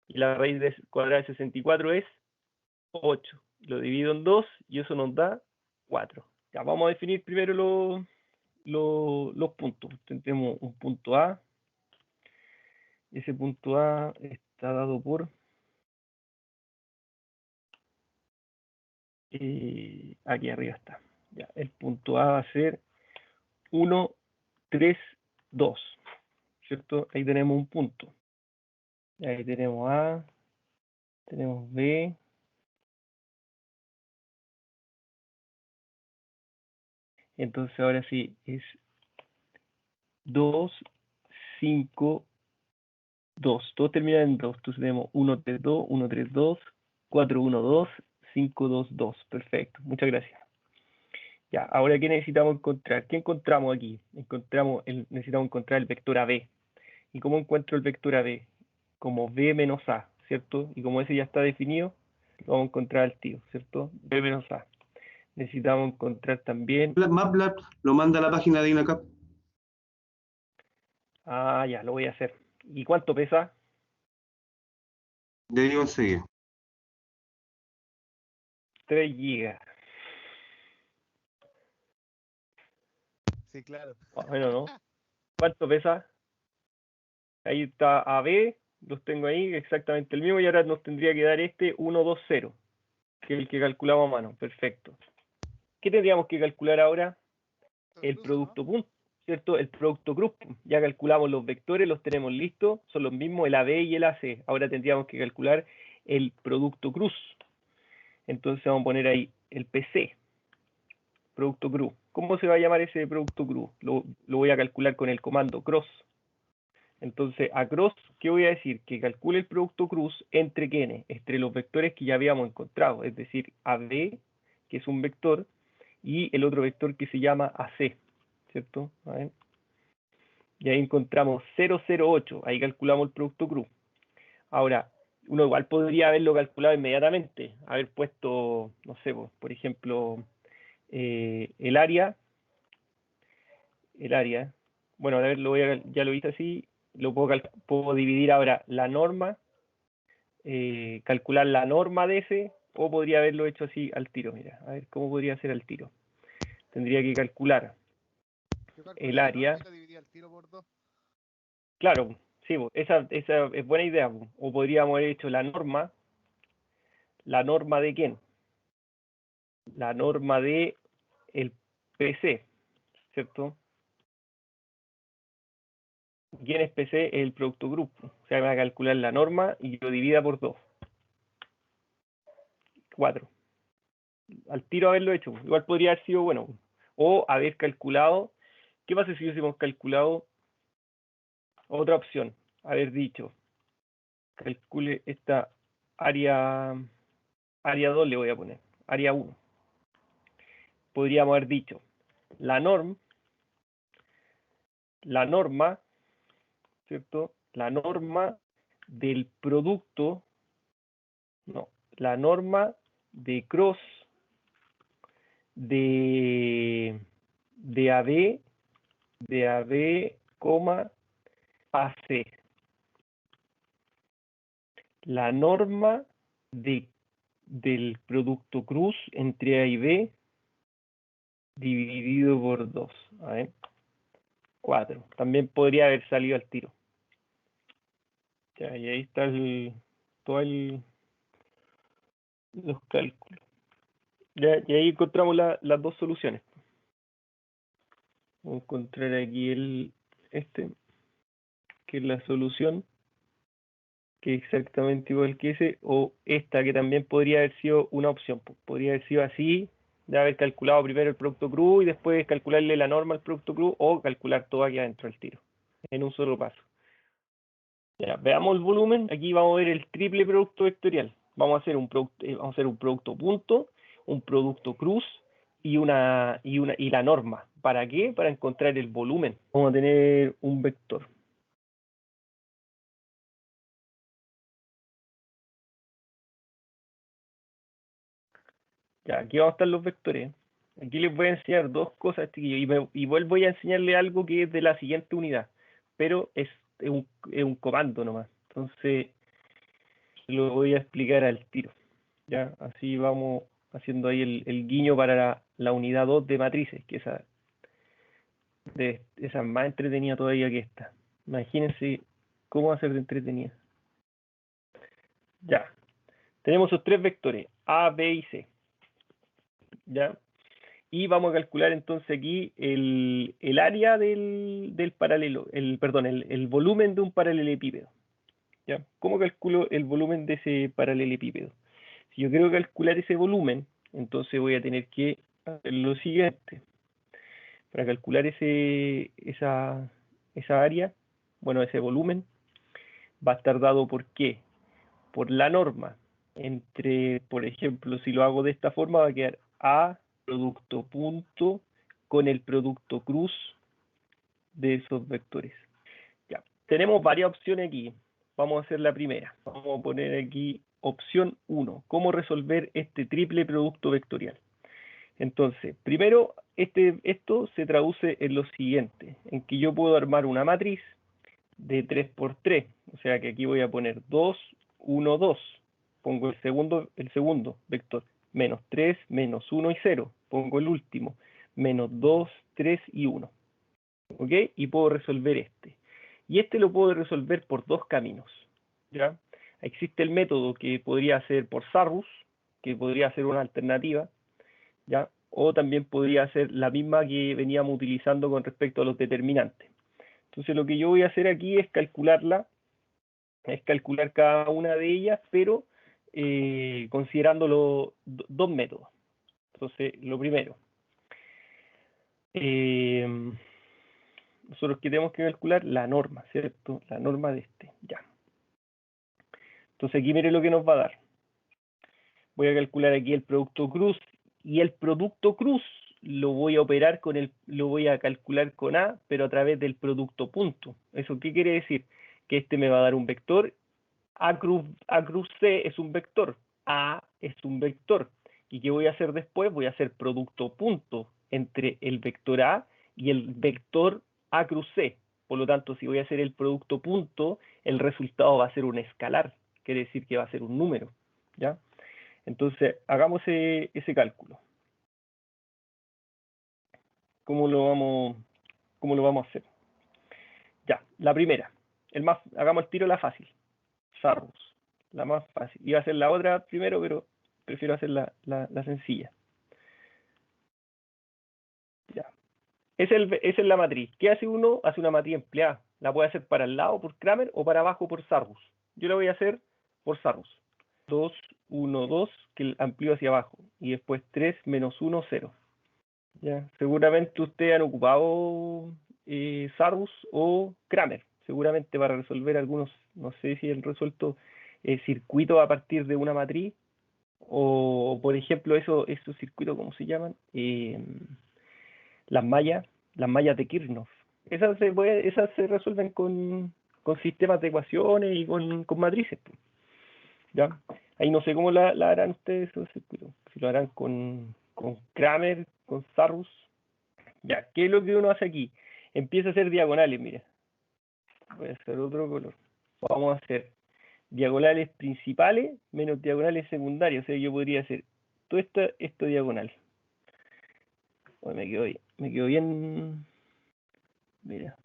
Y la raíz cuadrada de 64 es 8. Lo divido en 2 y eso nos da 4. Ya, vamos a definir primero los puntos. Tenemos un punto A. Ese punto A está dado por... aquí arriba está. Ya, el punto A va a ser 1, 3, 2. ¿Cierto? Ahí tenemos un punto. Ahí tenemos A, tenemos B. Entonces ahora sí es 2, 5, 2. Todos terminan en 2. Entonces tenemos 1, 3, 2, 1, 3, 2, 4, 1, 2, 5, 2, 2. Perfecto. Muchas gracias. Ya, ahora ¿qué necesitamos encontrar? ¿Qué encontramos aquí? Necesitamos encontrar el vector AB. ¿Y cómo encuentro el vector AB? Como B menos A, ¿cierto? Y como ese ya está definido, lo vamos a encontrar al tiro, ¿cierto? B menos A. Necesitamos encontrar también... MATLAB lo manda a la página de INACAP. Ah, ya, lo voy a hacer. ¿Y cuánto pesa? Le digo enseguida. 3 gigas. Sí, claro. Bueno, ¿no? ¿Cuánto pesa? Ahí está AB, los tengo ahí, exactamente el mismo, y ahora nos tendría que dar este 120, que es el que calculamos a mano. Perfecto. ¿Qué tendríamos que calcular ahora? El producto punto, ¿cierto? El producto cruz. Ya calculamos los vectores, los tenemos listos, son los mismos, el AB y el AC. Ahora tendríamos que calcular el producto cruz. Entonces vamos a poner ahí el PC, producto cruz. ¿Cómo se va a llamar ese producto cruz? Lo voy a calcular con el comando cross. Entonces, a cross, ¿qué voy a decir? Que calcule el producto cruz entre quiénes, entre los vectores que ya habíamos encontrado, es decir, AB, que es un vector, y el otro vector que se llama AC, ¿cierto? A ver. Y ahí encontramos 008, ahí calculamos el producto cruz. Ahora, uno igual podría haberlo calculado inmediatamente, haber puesto, no sé, por ejemplo, el área, bueno, a ver, ya lo hice así, puedo dividir ahora la norma, calcular la norma de ese, o podría haberlo hecho así al tiro, mira, a ver, ¿cómo podría ser al tiro? Tendría que calcular el área. Lo dividí al tiro por 2. Claro, sí, esa es buena idea, o podríamos haber hecho la norma de quién? La norma de el PC, ¿cierto? ¿Quién es PC? Es el producto grupo. O sea, me va a calcular la norma y lo divida por 2. 4. Al tiro haberlo hecho. Igual podría haber sido bueno. O haber calculado. ¿Qué pasa si hubiésemos calculado otra opción? Haber dicho, calcule esta área 2 le voy a poner. Área 1. Podríamos haber dicho, la norma, ¿cierto? La norma del producto, no, la norma de cross de AB, AC. La norma del producto cruz entre A y B dividido por 2. A ver. 4. También podría haber salido al tiro. Ya, y ahí está los cálculos. Ya, y ahí encontramos las dos soluciones. Vamos a encontrar aquí que es la solución, que es exactamente igual que ese, o esta, que también podría haber sido una opción. Podría haber sido así, de haber calculado primero el producto crudo y después calcularle la norma al producto crudo, o calcular todo aquí adentro del tiro, en un solo paso. Ya, veamos el volumen. Aquí vamos a ver el triple producto vectorial. Vamos a hacer un producto punto, un producto cruz y la norma. ¿Para qué? Para encontrar el volumen. Vamos a tener un vector. Ya, aquí vamos a estar los vectores. Aquí les voy a enseñar dos cosas, chiquillos, y igual voy a enseñarle algo que es de la siguiente unidad, pero es un comando nomás. Entonces, lo voy a explicar al tiro. Ya, así vamos haciendo ahí el guiño para la unidad 2 de matrices, que esa es más entretenida todavía que esta. Imagínense cómo va a ser de entretenida. Ya, tenemos esos tres vectores, A, B y C. Ya, y vamos a calcular entonces aquí el área del paralelo, el volumen de un paralelepípedo. ¿Ya? ¿Cómo calculo el volumen de ese paralelepípedo? Si yo quiero calcular ese volumen, entonces voy a tener que hacer lo siguiente. Para calcular esa área, bueno, ese volumen, va a estar dado por ¿qué? Por la norma. Por ejemplo, si lo hago de esta forma, va a quedar A producto punto con el producto cruz de esos vectores. Ya, tenemos varias opciones aquí. Vamos a hacer la primera. Vamos a poner aquí opción 1. ¿Cómo resolver este triple producto vectorial? Entonces, primero, esto se traduce en lo siguiente, en que yo puedo armar una matriz de 3 por 3, o sea que aquí voy a poner 2, 1, 2. Pongo el segundo vector, menos 3, menos 1 y 0. Pongo el último, menos 2, 3 y 1. ¿Ok? Y puedo resolver este. Y este lo puedo resolver por dos caminos. ¿Ya? Existe el método que podría ser por Sarrus, que podría ser una alternativa, ¿ya? O también podría ser la misma que veníamos utilizando con respecto a los determinantes. Entonces lo que yo voy a hacer aquí es calcular cada una de ellas, pero considerando los dos métodos. Entonces, lo primero, nosotros tenemos que calcular la norma, ¿cierto? La norma de ya. Entonces aquí mire lo que nos va a dar. Voy a calcular aquí el producto cruz, y el producto cruz lo voy a operar lo voy a calcular con A, pero a través del producto punto. ¿Eso qué quiere decir? Que este me va a dar un vector, A cruz C es un vector, A es un vector. ¿Y qué voy a hacer después? Voy a hacer producto punto entre el vector A y el vector A cruz C. Por lo tanto, si voy a hacer el producto punto, el resultado va a ser un escalar, quiere decir que va a ser un número, ¿ya? Entonces, hagamos ese cálculo. ¿Cómo lo vamos a hacer? Ya, la primera. Hagamos el tiro la fácil. Sarrus. La más fácil. Iba a hacer la otra primero, pero prefiero hacer la sencilla. Ya. Esa es la matriz. ¿Qué hace uno? Hace una matriz empleada. La puede hacer para el lado por Kramer o para abajo por Sarrus. Yo la voy a hacer por Sarrus. 2, 1, 2, que amplío hacia abajo. Y después 3, menos 1, 0. Ya, seguramente ustedes han ocupado Sarrus o Kramer, seguramente para resolver algunos, no sé si han resuelto circuitos a partir de una matriz, o por ejemplo esos circuitos, ¿cómo se llaman? Las mallas de Kirchhoff. Esas se resuelven con sistemas de ecuaciones y con matrices. ¿Ya? Ahí no sé cómo la harán ustedes esos circuitos, si lo harán con Kramer, con Sarrus. Ya, ¿qué es lo que uno hace aquí? Empieza a hacer diagonales, mira. Voy a hacer otro color. Vamos a hacer diagonales principales menos diagonales secundarias. O sea, yo podría hacer todo esto diagonal. Uy, me quedó bien. Mira.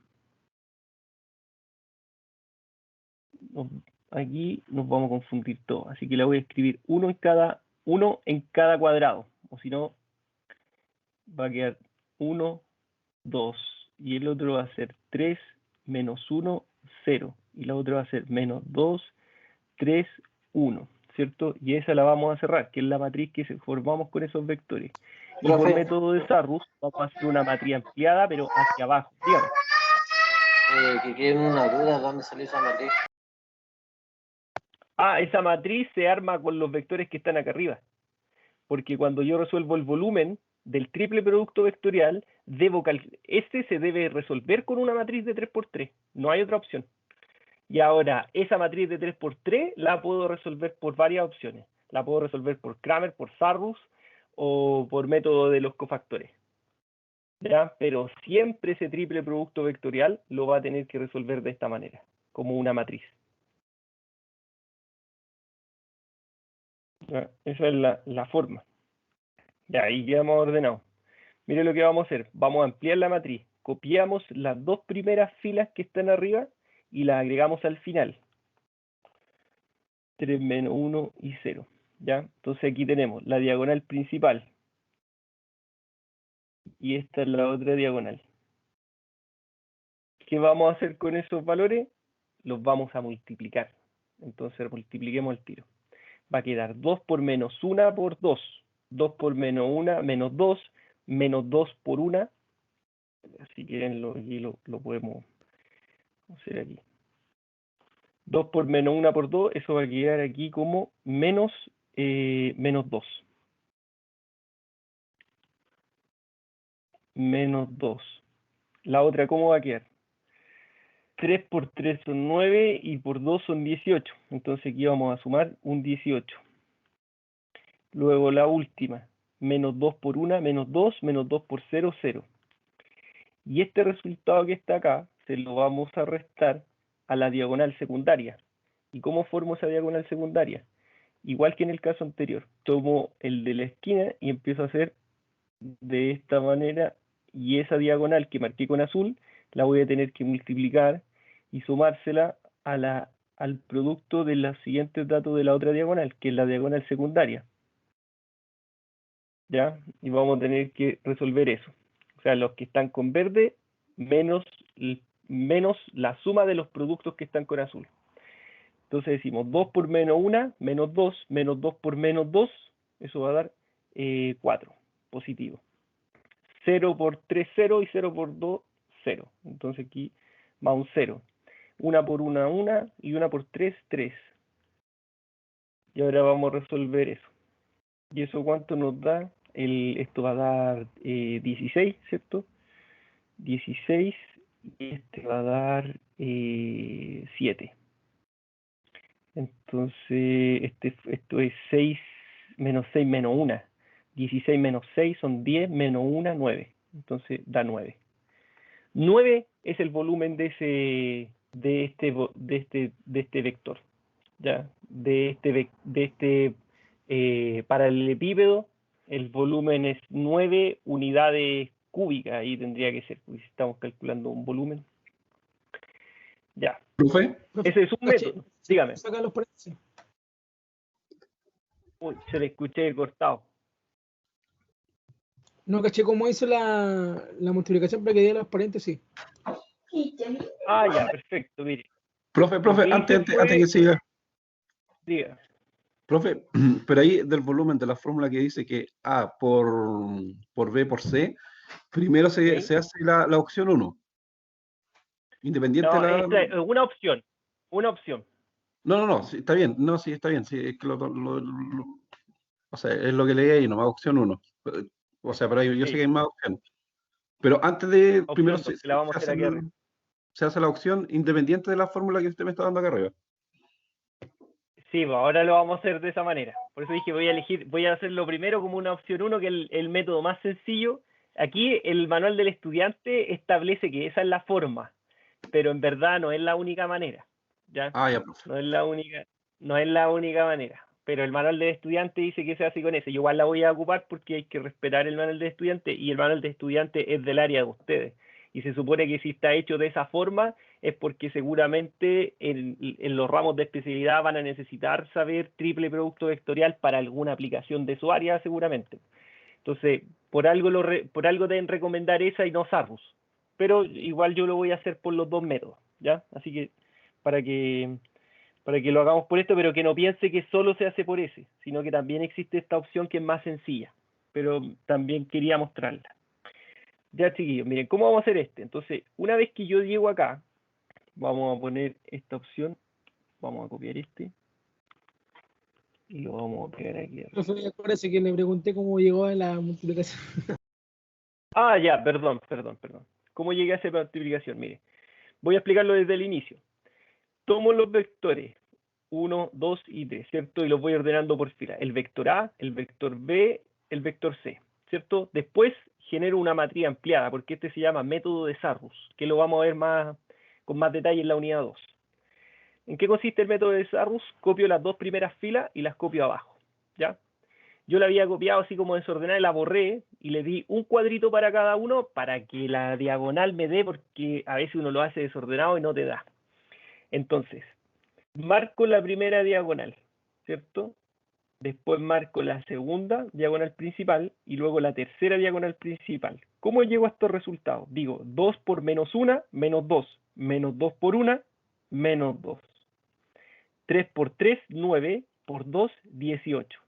Aquí nos vamos a confundir todos. Así que le voy a escribir uno en cada cuadrado. O si no, va a quedar 1, 2. Y el otro va a ser 3, menos 1, 0. Y la otra va a ser menos 2, 3, 1. ¿Cierto? Y esa la vamos a cerrar, que es la matriz que formamos con esos vectores. Y por método de Sarrus vamos a hacer una matriz ampliada, pero hacia abajo. Dígame. Que quede una duda, ¿dónde salió esa matriz? Esa matriz se arma con los vectores que están acá arriba. Porque cuando yo resuelvo el volumen del triple producto vectorial, este se debe resolver con una matriz de 3×3. No hay otra opción. Y ahora, esa matriz de 3×3 la puedo resolver por varias opciones. La puedo resolver por Cramer, por Sarrus o por método de los cofactores. ¿Ya? Pero siempre ese triple producto vectorial lo va a tener que resolver de esta manera, como una matriz. ¿Ya? Esa es la forma. Ya, ahí quedamos ordenados. Mire lo que vamos a hacer. Vamos a ampliar la matriz. Copiamos las dos primeras filas que están arriba y las agregamos al final. 3 menos 1 y 0. ¿Ya? Entonces aquí tenemos la diagonal principal. Y esta es la otra diagonal. ¿Qué vamos a hacer con esos valores? Los vamos a multiplicar. Entonces multipliquemos el tiro. Va a quedar 2 por menos 1 por 2. 2 por menos 1, menos 2. Menos 2 por 1. Si quieren, aquí lo podemos hacer aquí. 2 por menos 1 por 2, eso va a quedar aquí como menos 2. Menos 2. La otra, ¿cómo va a quedar? 3 por 3 son 9 y por 2 son 18. Entonces aquí vamos a sumar un 18. Luego la última, menos 2 por 1, menos 2 por 0, 0. Y este resultado que está acá, se lo vamos a restar a la diagonal secundaria. ¿Y cómo formo esa diagonal secundaria? Igual que en el caso anterior. Tomo el de la esquina y empiezo a hacer de esta manera, y esa diagonal que marqué con azul, la voy a tener que multiplicar y sumársela al producto de los siguientes datos de la otra diagonal, que es la diagonal secundaria. ¿Ya? Y vamos a tener que resolver eso. O sea, los que están con verde menos la suma de los productos que están con azul. Entonces decimos 2 por menos 1, menos 2 por menos 2, eso va a dar 4, positivo. 0 por 3, 0 y 0 por 2, 0. Entonces aquí va un 0. 1 por 1, 1 y 1 por 3, 3. Y ahora vamos a resolver eso. ¿Y eso cuánto nos da? Esto va a dar 16, ¿cierto? 16 y este va a dar 7. Entonces, esto es 6 menos 1. 16 menos 6 son 10, menos 1, 9. Entonces da 9. 9 es el volumen de este vector. ¿Ya? Paralelepípedo, el volumen es 9 unidades cúbicas. Ahí tendría que ser, porque si estamos calculando un volumen. Ya. ¿Profe? Ese es un método. Dígame. Saca los paréntesis. Uy, se le escuché cortado. No caché cómo hizo la multiplicación para que diera los paréntesis. Ya, perfecto, mire. Profe, antes que siga. Diga. Profe, pero ahí del volumen de la fórmula que dice que A por B por C, primero se hace la opción 1. Independiente No, de la... esta es una opción. Una opción. No, sí, está bien. No, sí, está bien. Sí, es que o sea, es lo que leí ahí, nomás opción 1. O sea, pero yo sé que hay más opciones. Pero antes de... Opción primero 2, la vamos a hacer aquí arriba. se hace la opción independiente de la fórmula que usted me está dando acá arriba. Sí, pues ahora lo vamos a hacer de esa manera. Por eso dije, voy a hacerlo primero como una opción 1, que es el método más sencillo. Aquí el manual del estudiante establece que esa es la forma, pero en verdad no es la única manera. ¿Ya? Ya, profe. No es la única manera. pero el manual del estudiante dice que se hace con ese. Yo igual la voy a ocupar porque hay que respetar el manual del estudiante y el manual del estudiante es del área de ustedes. Y se supone que si está hecho de esa forma es porque seguramente en los ramos de especialidad van a necesitar saber triple producto vectorial para alguna aplicación de su área seguramente. Entonces, por algo deben recomendar esa y no Sarrus. Pero igual yo lo voy a hacer por los dos métodos, ¿ya? Así que para que lo hagamos por esto, pero que no piense que solo se hace por ese, sino que también existe esta opción que es más sencilla, pero también quería mostrarla. Ya, chiquillos, miren, ¿cómo vamos a hacer este? Entonces, una vez que yo llego acá, vamos a poner esta opción, vamos a copiar este, y lo vamos a pegar aquí. Profe, acuérdese que le pregunté cómo llegó a la multiplicación. Ah, ya, perdón. ¿Cómo llegué a esa multiplicación? Mire, voy a explicarlo desde el inicio. Tomo los vectores 1, 2 y 3, ¿cierto? Y los voy ordenando por fila. El vector A, el vector B, el vector C, ¿cierto? Después genero una matriz ampliada, porque este se llama método de Sarrus, que lo vamos a ver con más detalle en la unidad 2. ¿En qué consiste el método de Sarrus? Copio las dos primeras filas y las copio abajo, ¿ya? Yo la había copiado así como desordenada y la borré y le di un cuadrito para cada uno para que la diagonal me dé, porque a veces uno lo hace desordenado y no te da. Entonces, marco la primera diagonal, ¿cierto? Después marco la segunda diagonal principal y luego la tercera diagonal principal. ¿Cómo llego a estos resultados? Digo, 2 por menos 1, menos 2. Menos 2 por 1, menos 2. 3 por 3, 9. Por 2, 18.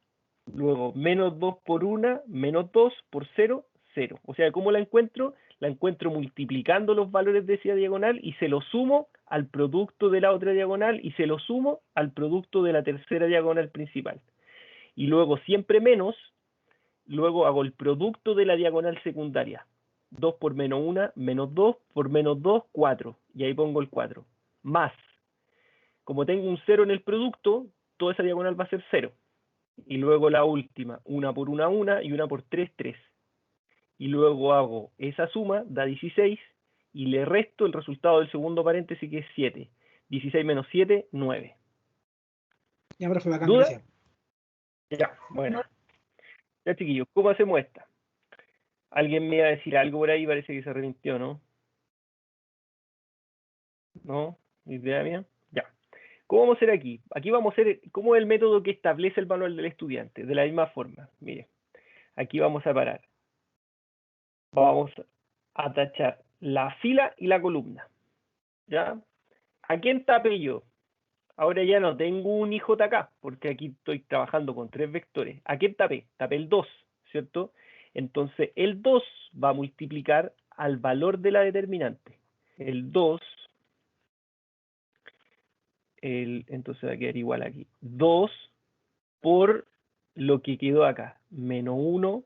Luego, menos 2 por 1, menos 2 por 0, 0. O sea, ¿cómo la encuentro? La encuentro multiplicando los valores de esa diagonal y se lo sumo al producto de la otra diagonal y se lo sumo al producto de la tercera diagonal principal. Y luego siempre menos, luego hago el producto de la diagonal secundaria. 2 por menos 1, menos 2 por menos 2, 4. Y ahí pongo el 4. Más, como tengo un 0 en el producto, toda esa diagonal va a ser 0. Y luego la última, 1 por 1, 1 y 1 por 3, 3. Y luego hago esa suma, da 16, y le resto el resultado del segundo paréntesis, que es 7. 16 menos 7, 9. Ya, profe, bacán, ¿Duda? gracias. Ya, bueno. Ya, chiquillos, ¿cómo hacemos esta? Alguien me iba a decir algo por ahí, parece que se arrepintió, ¿no? ¿No? ¿Idea mía? Ya. ¿Cómo vamos a hacer aquí? Aquí vamos a hacer, ¿cómo es el método que establece el manual del estudiante? De la misma forma, mire. Aquí vamos a parar. Vamos a tachar la fila y la columna. ¿Ya? ¿A quién tapé yo? Ahora ya no tengo un IJK, porque aquí estoy trabajando con 3 vectores. ¿A quién tapé? Tapé el 2, ¿cierto? Entonces, el 2 va a multiplicar al valor de la determinante. El 2, entonces va a quedar igual aquí. 2 por lo que quedó acá. Menos 1,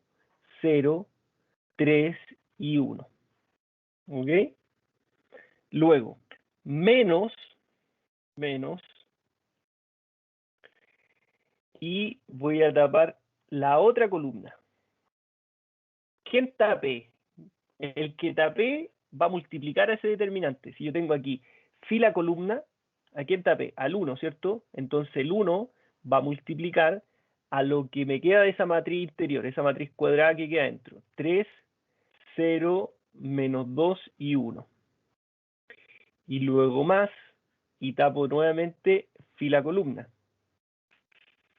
0, 3 y 1. ¿Ok? Luego, menos, y voy a tapar la otra columna. ¿Quién tapé? El que tapé va a multiplicar a ese determinante. Si yo tengo aquí fila columna, ¿a quién tapé? Al 1, ¿cierto? Entonces el 1 va a multiplicar a lo que me queda de esa matriz interior, esa matriz cuadrada que queda dentro. 3, 0, menos 2 y 1. Y luego más, y tapo nuevamente fila columna.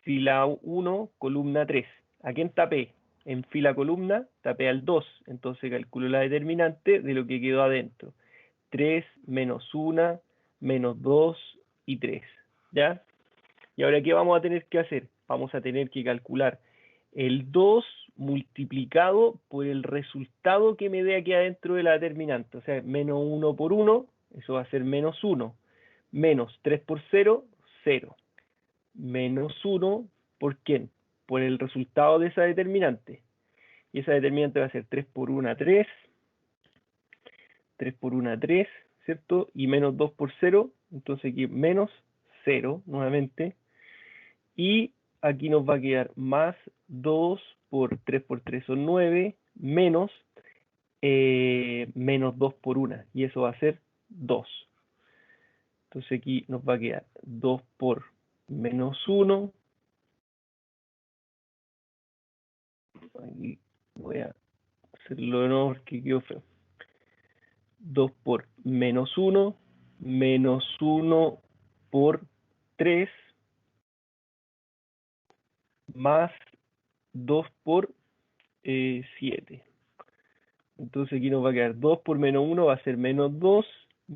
Fila 1, columna 3. ¿A quién tapé? En fila columna tapé al 2, entonces calculo la determinante de lo que quedó adentro. 3 menos 1, menos 2 y 3. ¿Ya? Y ahora, ¿qué vamos a tener que hacer? Vamos a tener que calcular el 2 multiplicado por el resultado que me dé aquí adentro de la determinante. O sea, menos 1 por 1, eso va a ser menos 1. Menos 3 por 0, 0. Menos 1, ¿por quién? Por el resultado de esa determinante. Y esa determinante va a ser 3 por 1, 3. 3 por 1, 3, ¿cierto? Y menos 2 por 0, entonces aquí menos 0 nuevamente. Y aquí nos va a quedar más 2 por 3 por 3 son 9, menos 2 por 1. Y eso va a ser 2. Entonces aquí nos va a quedar 2 por menos 1 aquí voy a hacerlo de nuevo porque quedó feo. 2 por menos 1, menos 1 por 3, más 2 por 7. Entonces aquí nos va a quedar 2 por menos 1 va a ser menos 2,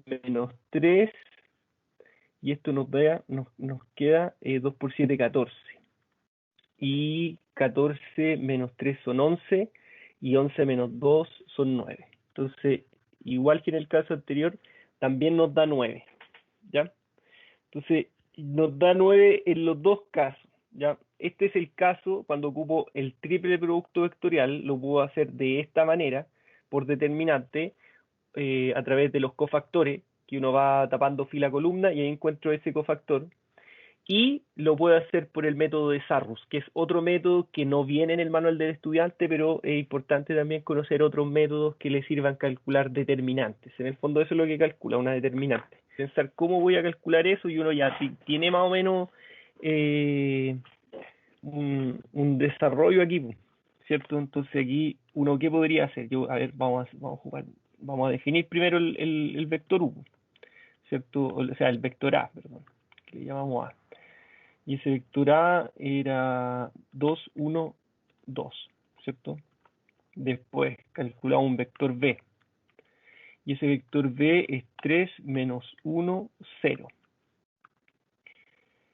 menos 3, y esto nos queda 2 por 7, 14. Y 14 menos 3 son 11, y 11 menos 2 son 9. Entonces, igual que en el caso anterior, también nos da 9, ¿ya? Entonces, nos da 9 en los dos casos, ¿ya? Este es el caso cuando ocupo el triple producto vectorial, lo puedo hacer de esta manera, por determinante, a través de los cofactores, que uno va tapando fila columna y ahí encuentro ese cofactor. Y lo puedo hacer por el método de Sarrus, que es otro método que no viene en el manual del estudiante, pero es importante también conocer otros métodos que le sirvan a calcular determinantes. En el fondo eso es lo que calcula, una determinante. Pensar cómo voy a calcular eso, y uno ya tiene más o menos un desarrollo aquí, ¿cierto? Entonces aquí uno, ¿qué podría hacer? A ver, vamos a definir primero el vector U, ¿cierto? O sea, el vector A, perdón, que le llamamos A. Y ese vector A era 2, 1, 2, ¿cierto? Después calculamos un vector B. Y ese vector B es 3 menos 1, 0.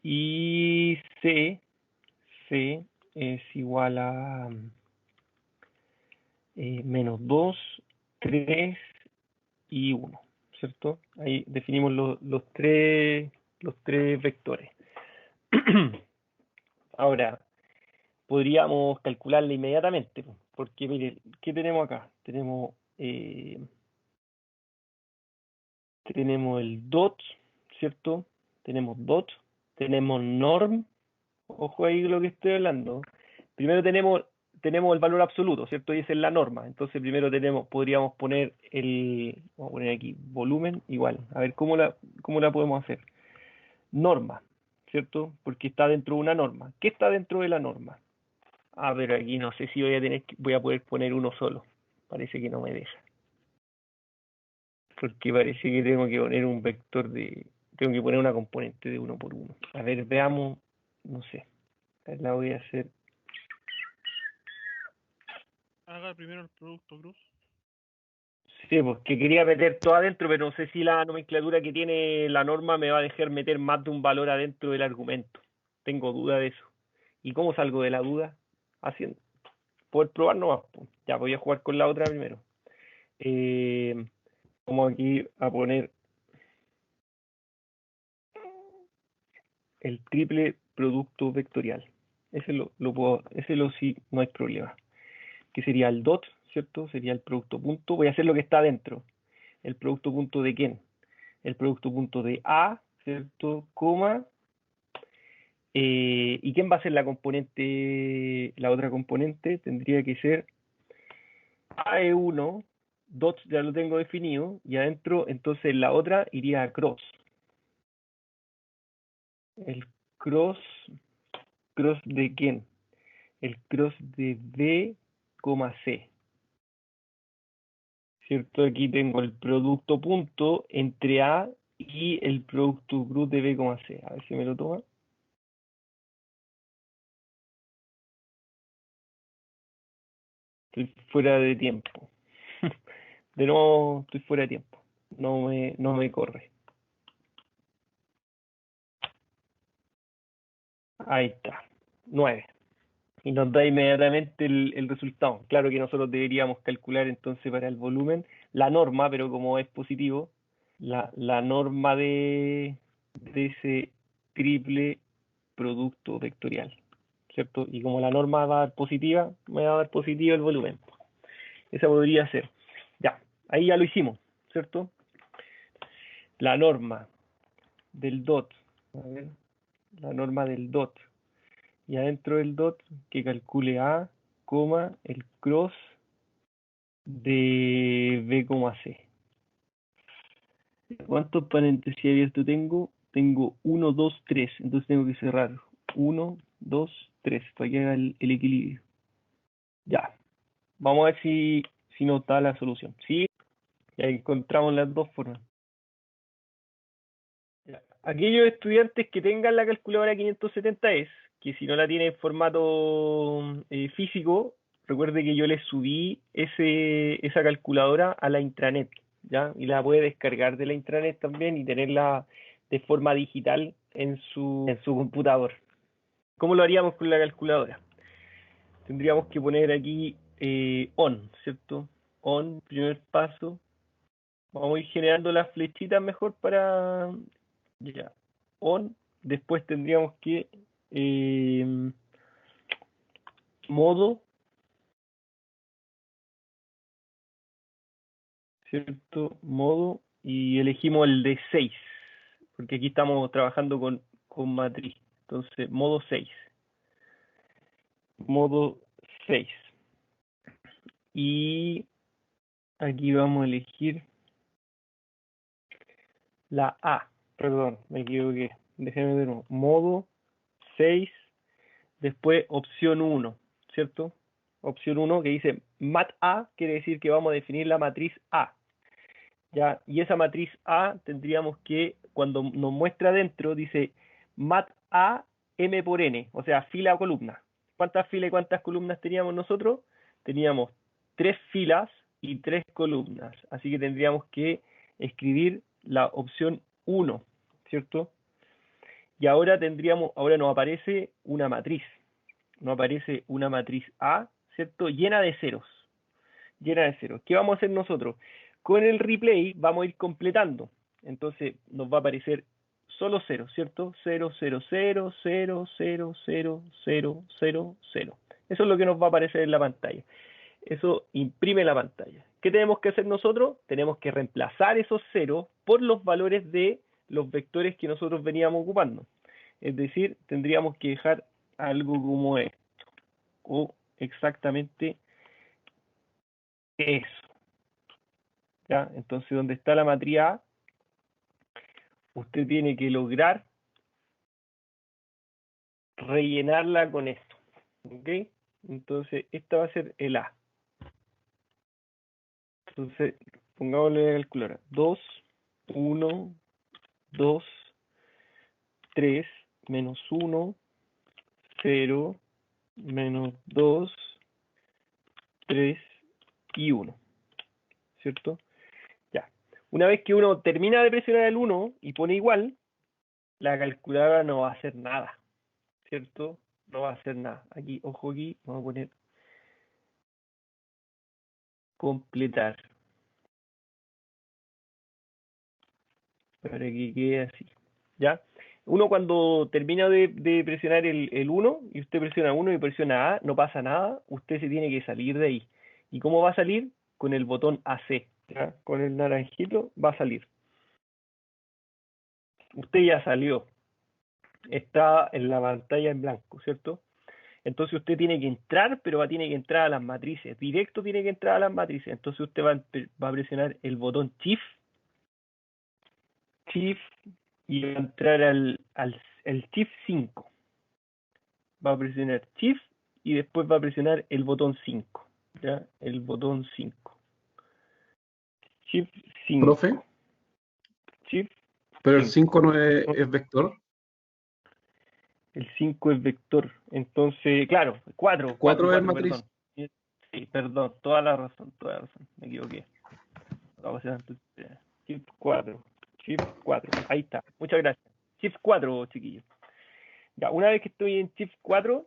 Y C es igual a menos 2, 3 y 1, ¿cierto? Ahí definimos los tres vectores. Ahora, podríamos calcularla inmediatamente, porque mire, ¿qué tenemos acá? Tenemos el dot, ¿cierto? Tenemos dot, tenemos norm, ojo ahí lo que estoy hablando. Primero tenemos el valor absoluto, ¿cierto? Y esa es la norma. Entonces primero podríamos poner vamos a poner aquí, volumen, igual. A ver, ¿cómo la podemos hacer? Norma, ¿cierto? Porque está dentro de una norma. ¿Qué está dentro de la norma? A ver, aquí no sé si voy a poder poner uno solo. Parece que no me deja. Porque parece que tengo que poner un vector tengo que poner una componente de 1 por 1. A ver, veamos, no sé. A ver, la voy a hacer. Haga primero el producto cruz. Sí, pues que quería meter todo adentro, pero no sé si la nomenclatura que tiene la norma me va a dejar meter más de un valor adentro del argumento. Tengo duda de eso. ¿Y cómo salgo de la duda? Haciendo. Poder probar nomás. Pues. Ya voy a jugar con la otra primero. Vamos aquí a poner el triple producto vectorial. Ese sí, no hay problema. Que sería el dot, ¿cierto? Sería el producto punto. Voy a hacer lo que está adentro. ¿El producto punto de quién? El producto punto de A, ¿cierto? Coma. ¿Y quién va a ser la otra componente? Tendría que ser AE1, dot ya lo tengo definido, y adentro, entonces la otra iría a cross. ¿El cross de quién? El cross de B, C. ¿Cierto? Aquí tengo el producto punto entre A y el producto cruz de B, C. A ver si me lo toma. Estoy fuera de tiempo. De nuevo, estoy fuera de tiempo. No me corre. Ahí está. 9. Y nos da inmediatamente el resultado. Claro que nosotros deberíamos calcular entonces para el volumen la norma, pero como es positivo, la norma de ese triple producto vectorial, ¿cierto? Y como la norma va a dar positiva, me va a dar positivo el volumen. Esa podría ser. Ya, ahí ya lo hicimos, ¿cierto? La norma del dot, a ver, la norma del dot. Y adentro del dot, que calcule A, el cross de B, C. ¿Cuántos paréntesis abiertos tengo? Tengo 1, 2, 3. Entonces tengo que cerrar 1, 2, 3 para que haga el equilibrio. Ya. Vamos a ver si nos da la solución. Sí, ya encontramos las dos formas. Ya. Aquellos estudiantes que tengan la calculadora 570S, que si no la tienen en formato físico, recuerde que yo les subí esa calculadora a la intranet, ¿ya? Y la puede descargar de la intranet también y tenerla de forma digital en su computador. ¿Cómo lo haríamos con la calculadora? Tendríamos que poner aquí on, ¿cierto? On, primer paso. Vamos a ir generando las flechitas mejor para... Ya. On. Después tendríamos que... modo. ¿Cierto? Modo. Y elegimos el de 6. Porque aquí estamos trabajando con matriz. Entonces, modo 6. Modo 6. Y aquí vamos a elegir la A. Perdón, me equivoqué. Déjenme de nuevo. Modo 6. Después opción 1, ¿cierto? Opción 1 que dice mat A, quiere decir que vamos a definir la matriz A. ¿Ya? Y esa matriz A tendríamos que, cuando nos muestra adentro, dice mat A M por N, o sea, fila o columna. ¿Cuántas filas y cuántas columnas teníamos nosotros? Teníamos 3 filas y 3 columnas. Así que tendríamos que escribir la opción 1, ¿cierto? Y ahora nos aparece una matriz. Nos aparece una matriz A, ¿cierto? Llena de ceros. Llena de ceros. ¿Qué vamos a hacer nosotros? Con el replay vamos a ir completando. Entonces nos va a aparecer solo ceros, ¿cierto? 0, 0, 0, 0, 0, 0, 0, 0, 0. Eso es lo que nos va a aparecer en la pantalla. Eso imprime la pantalla. ¿Qué tenemos que hacer nosotros? Tenemos que reemplazar esos ceros por los valores de los vectores que nosotros veníamos ocupando. Es decir, tendríamos que dejar algo como esto, o exactamente eso. ¿Ya? Entonces, donde está la matriz A, usted tiene que lograr rellenarla con esto. ¿Ok? Entonces, esta va a ser el A. Entonces, pongámosle la calculadora. 2, 1, 2, 3, menos 1, 0, menos 2, 3 y 1. ¿Cierto? Ya. Una vez que uno termina de presionar el 1 y pone igual, la calculadora no va a hacer nada. ¿Cierto? No va a hacer nada. Aquí, ojo aquí, vamos a poner completar. Para que quede así. ¿Ya? Uno cuando termina de presionar el 1 y usted presiona 1 y presiona A, no pasa nada, usted se tiene que salir de ahí. ¿Y cómo va a salir? Con el botón AC. ¿Ya? Con el naranjito va a salir. Usted ya salió. Está en la pantalla en blanco, ¿cierto? Entonces usted tiene que entrar, pero tiene que entrar a las matrices. Directo tiene que entrar a las matrices. Entonces usted va a presionar el botón Shift y va a entrar el Shift 5. Va a presionar Shift y después va a presionar el botón 5. ¿Ya? El botón 5. Shift 5. Profe, Shift pero el 5. 5 no es vector. El 5 es vector. Entonces, claro, 4, 4 es 4, matriz. perdón. Sí, perdón, toda la razón. Me equivoqué. Shift 4. Shift 4. Ahí está. Muchas gracias. Shift 4, chiquillos. Ya, una vez que estoy en Shift 4,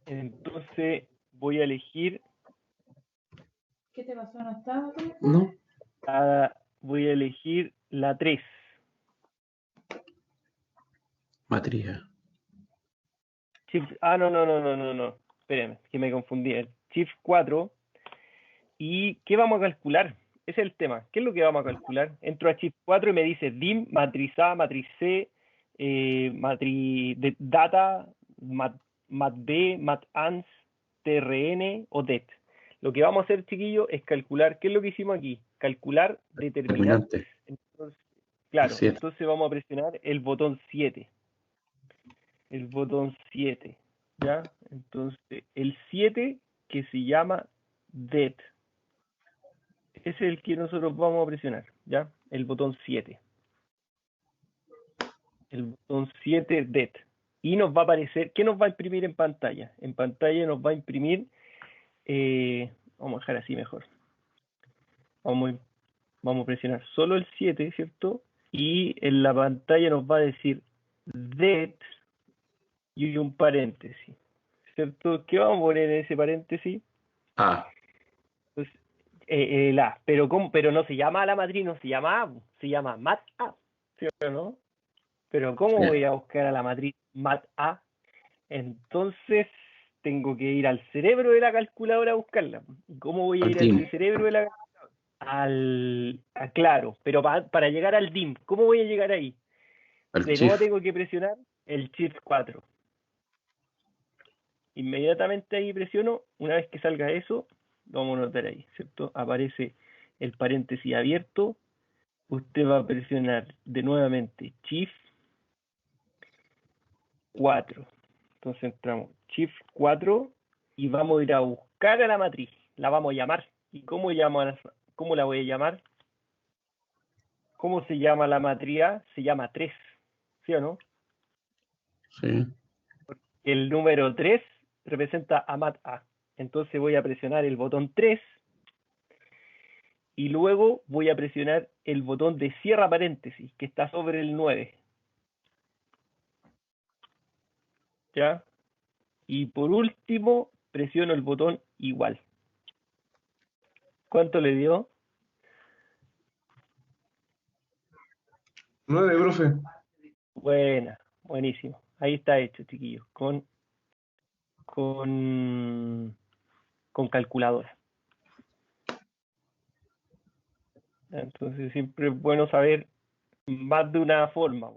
entonces voy a elegir. ¿Qué te pasó? ¿No estaba? No. Voy a elegir la 3. Matriz. Shift, no. Espérenme, que me confundí. El Shift 4. ¿Y qué vamos a calcular? Ese es el tema. ¿Qué es lo que vamos a calcular? Entro a Shift 4 y me dice dim, matriz A, matriz C, matriz de data, mat-B, mat-ans, TRN o det. Lo que vamos a hacer, chiquillos, es calcular. ¿Qué es lo que hicimos aquí? Calcular determinantes. Entonces, claro, entonces vamos a presionar el botón 7. El botón 7. ¿Ya? Entonces, el 7 que se llama DET. Ese es el que nosotros vamos a presionar, ¿ya? El botón 7. El botón 7 DET. Y nos va a aparecer, ¿qué nos va a imprimir en pantalla? En pantalla nos va a imprimir, vamos a dejar así mejor. Vamos a presionar solo el 7, ¿cierto? Y en la pantalla nos va a decir DET y un paréntesis, ¿cierto? ¿Qué vamos a poner en ese paréntesis? A. Pues, la, pero no se llama la matriz, no se llama A, se llama mat A, ¿sí o no? Pero ¿cómo Sí. voy a buscar a la matriz mat A? Entonces tengo que ir al cerebro de la calculadora a buscarla. ¿Y cómo voy a Al ir DIM. al cerebro de la claro, pero para llegar al DIM, ¿cómo voy a llegar ahí? Al De nuevo Shift. tengo que presionar el Shift 4. Inmediatamente ahí presiono, una vez que salga eso, lo vamos a notar ahí, ¿cierto? Aparece el paréntesis abierto, usted va a presionar de nuevamente Shift 4. Entonces entramos Shift 4 y vamos a ir a buscar a la matriz, la vamos a llamar. ¿Y cómo la voy a llamar? ¿Cómo se llama la matriz? Se llama 3, ¿sí o no? Sí. El número 3 representa a mat A. Entonces voy a presionar el botón 3 y luego voy a presionar el botón de cierra paréntesis que está sobre el 9. ¿Ya? Y por último presiono el botón igual. ¿Cuánto le dio? 9, profe. Buena, buenísimo. Ahí está hecho, chiquillos, con calculadora. Entonces siempre es bueno saber más de una forma.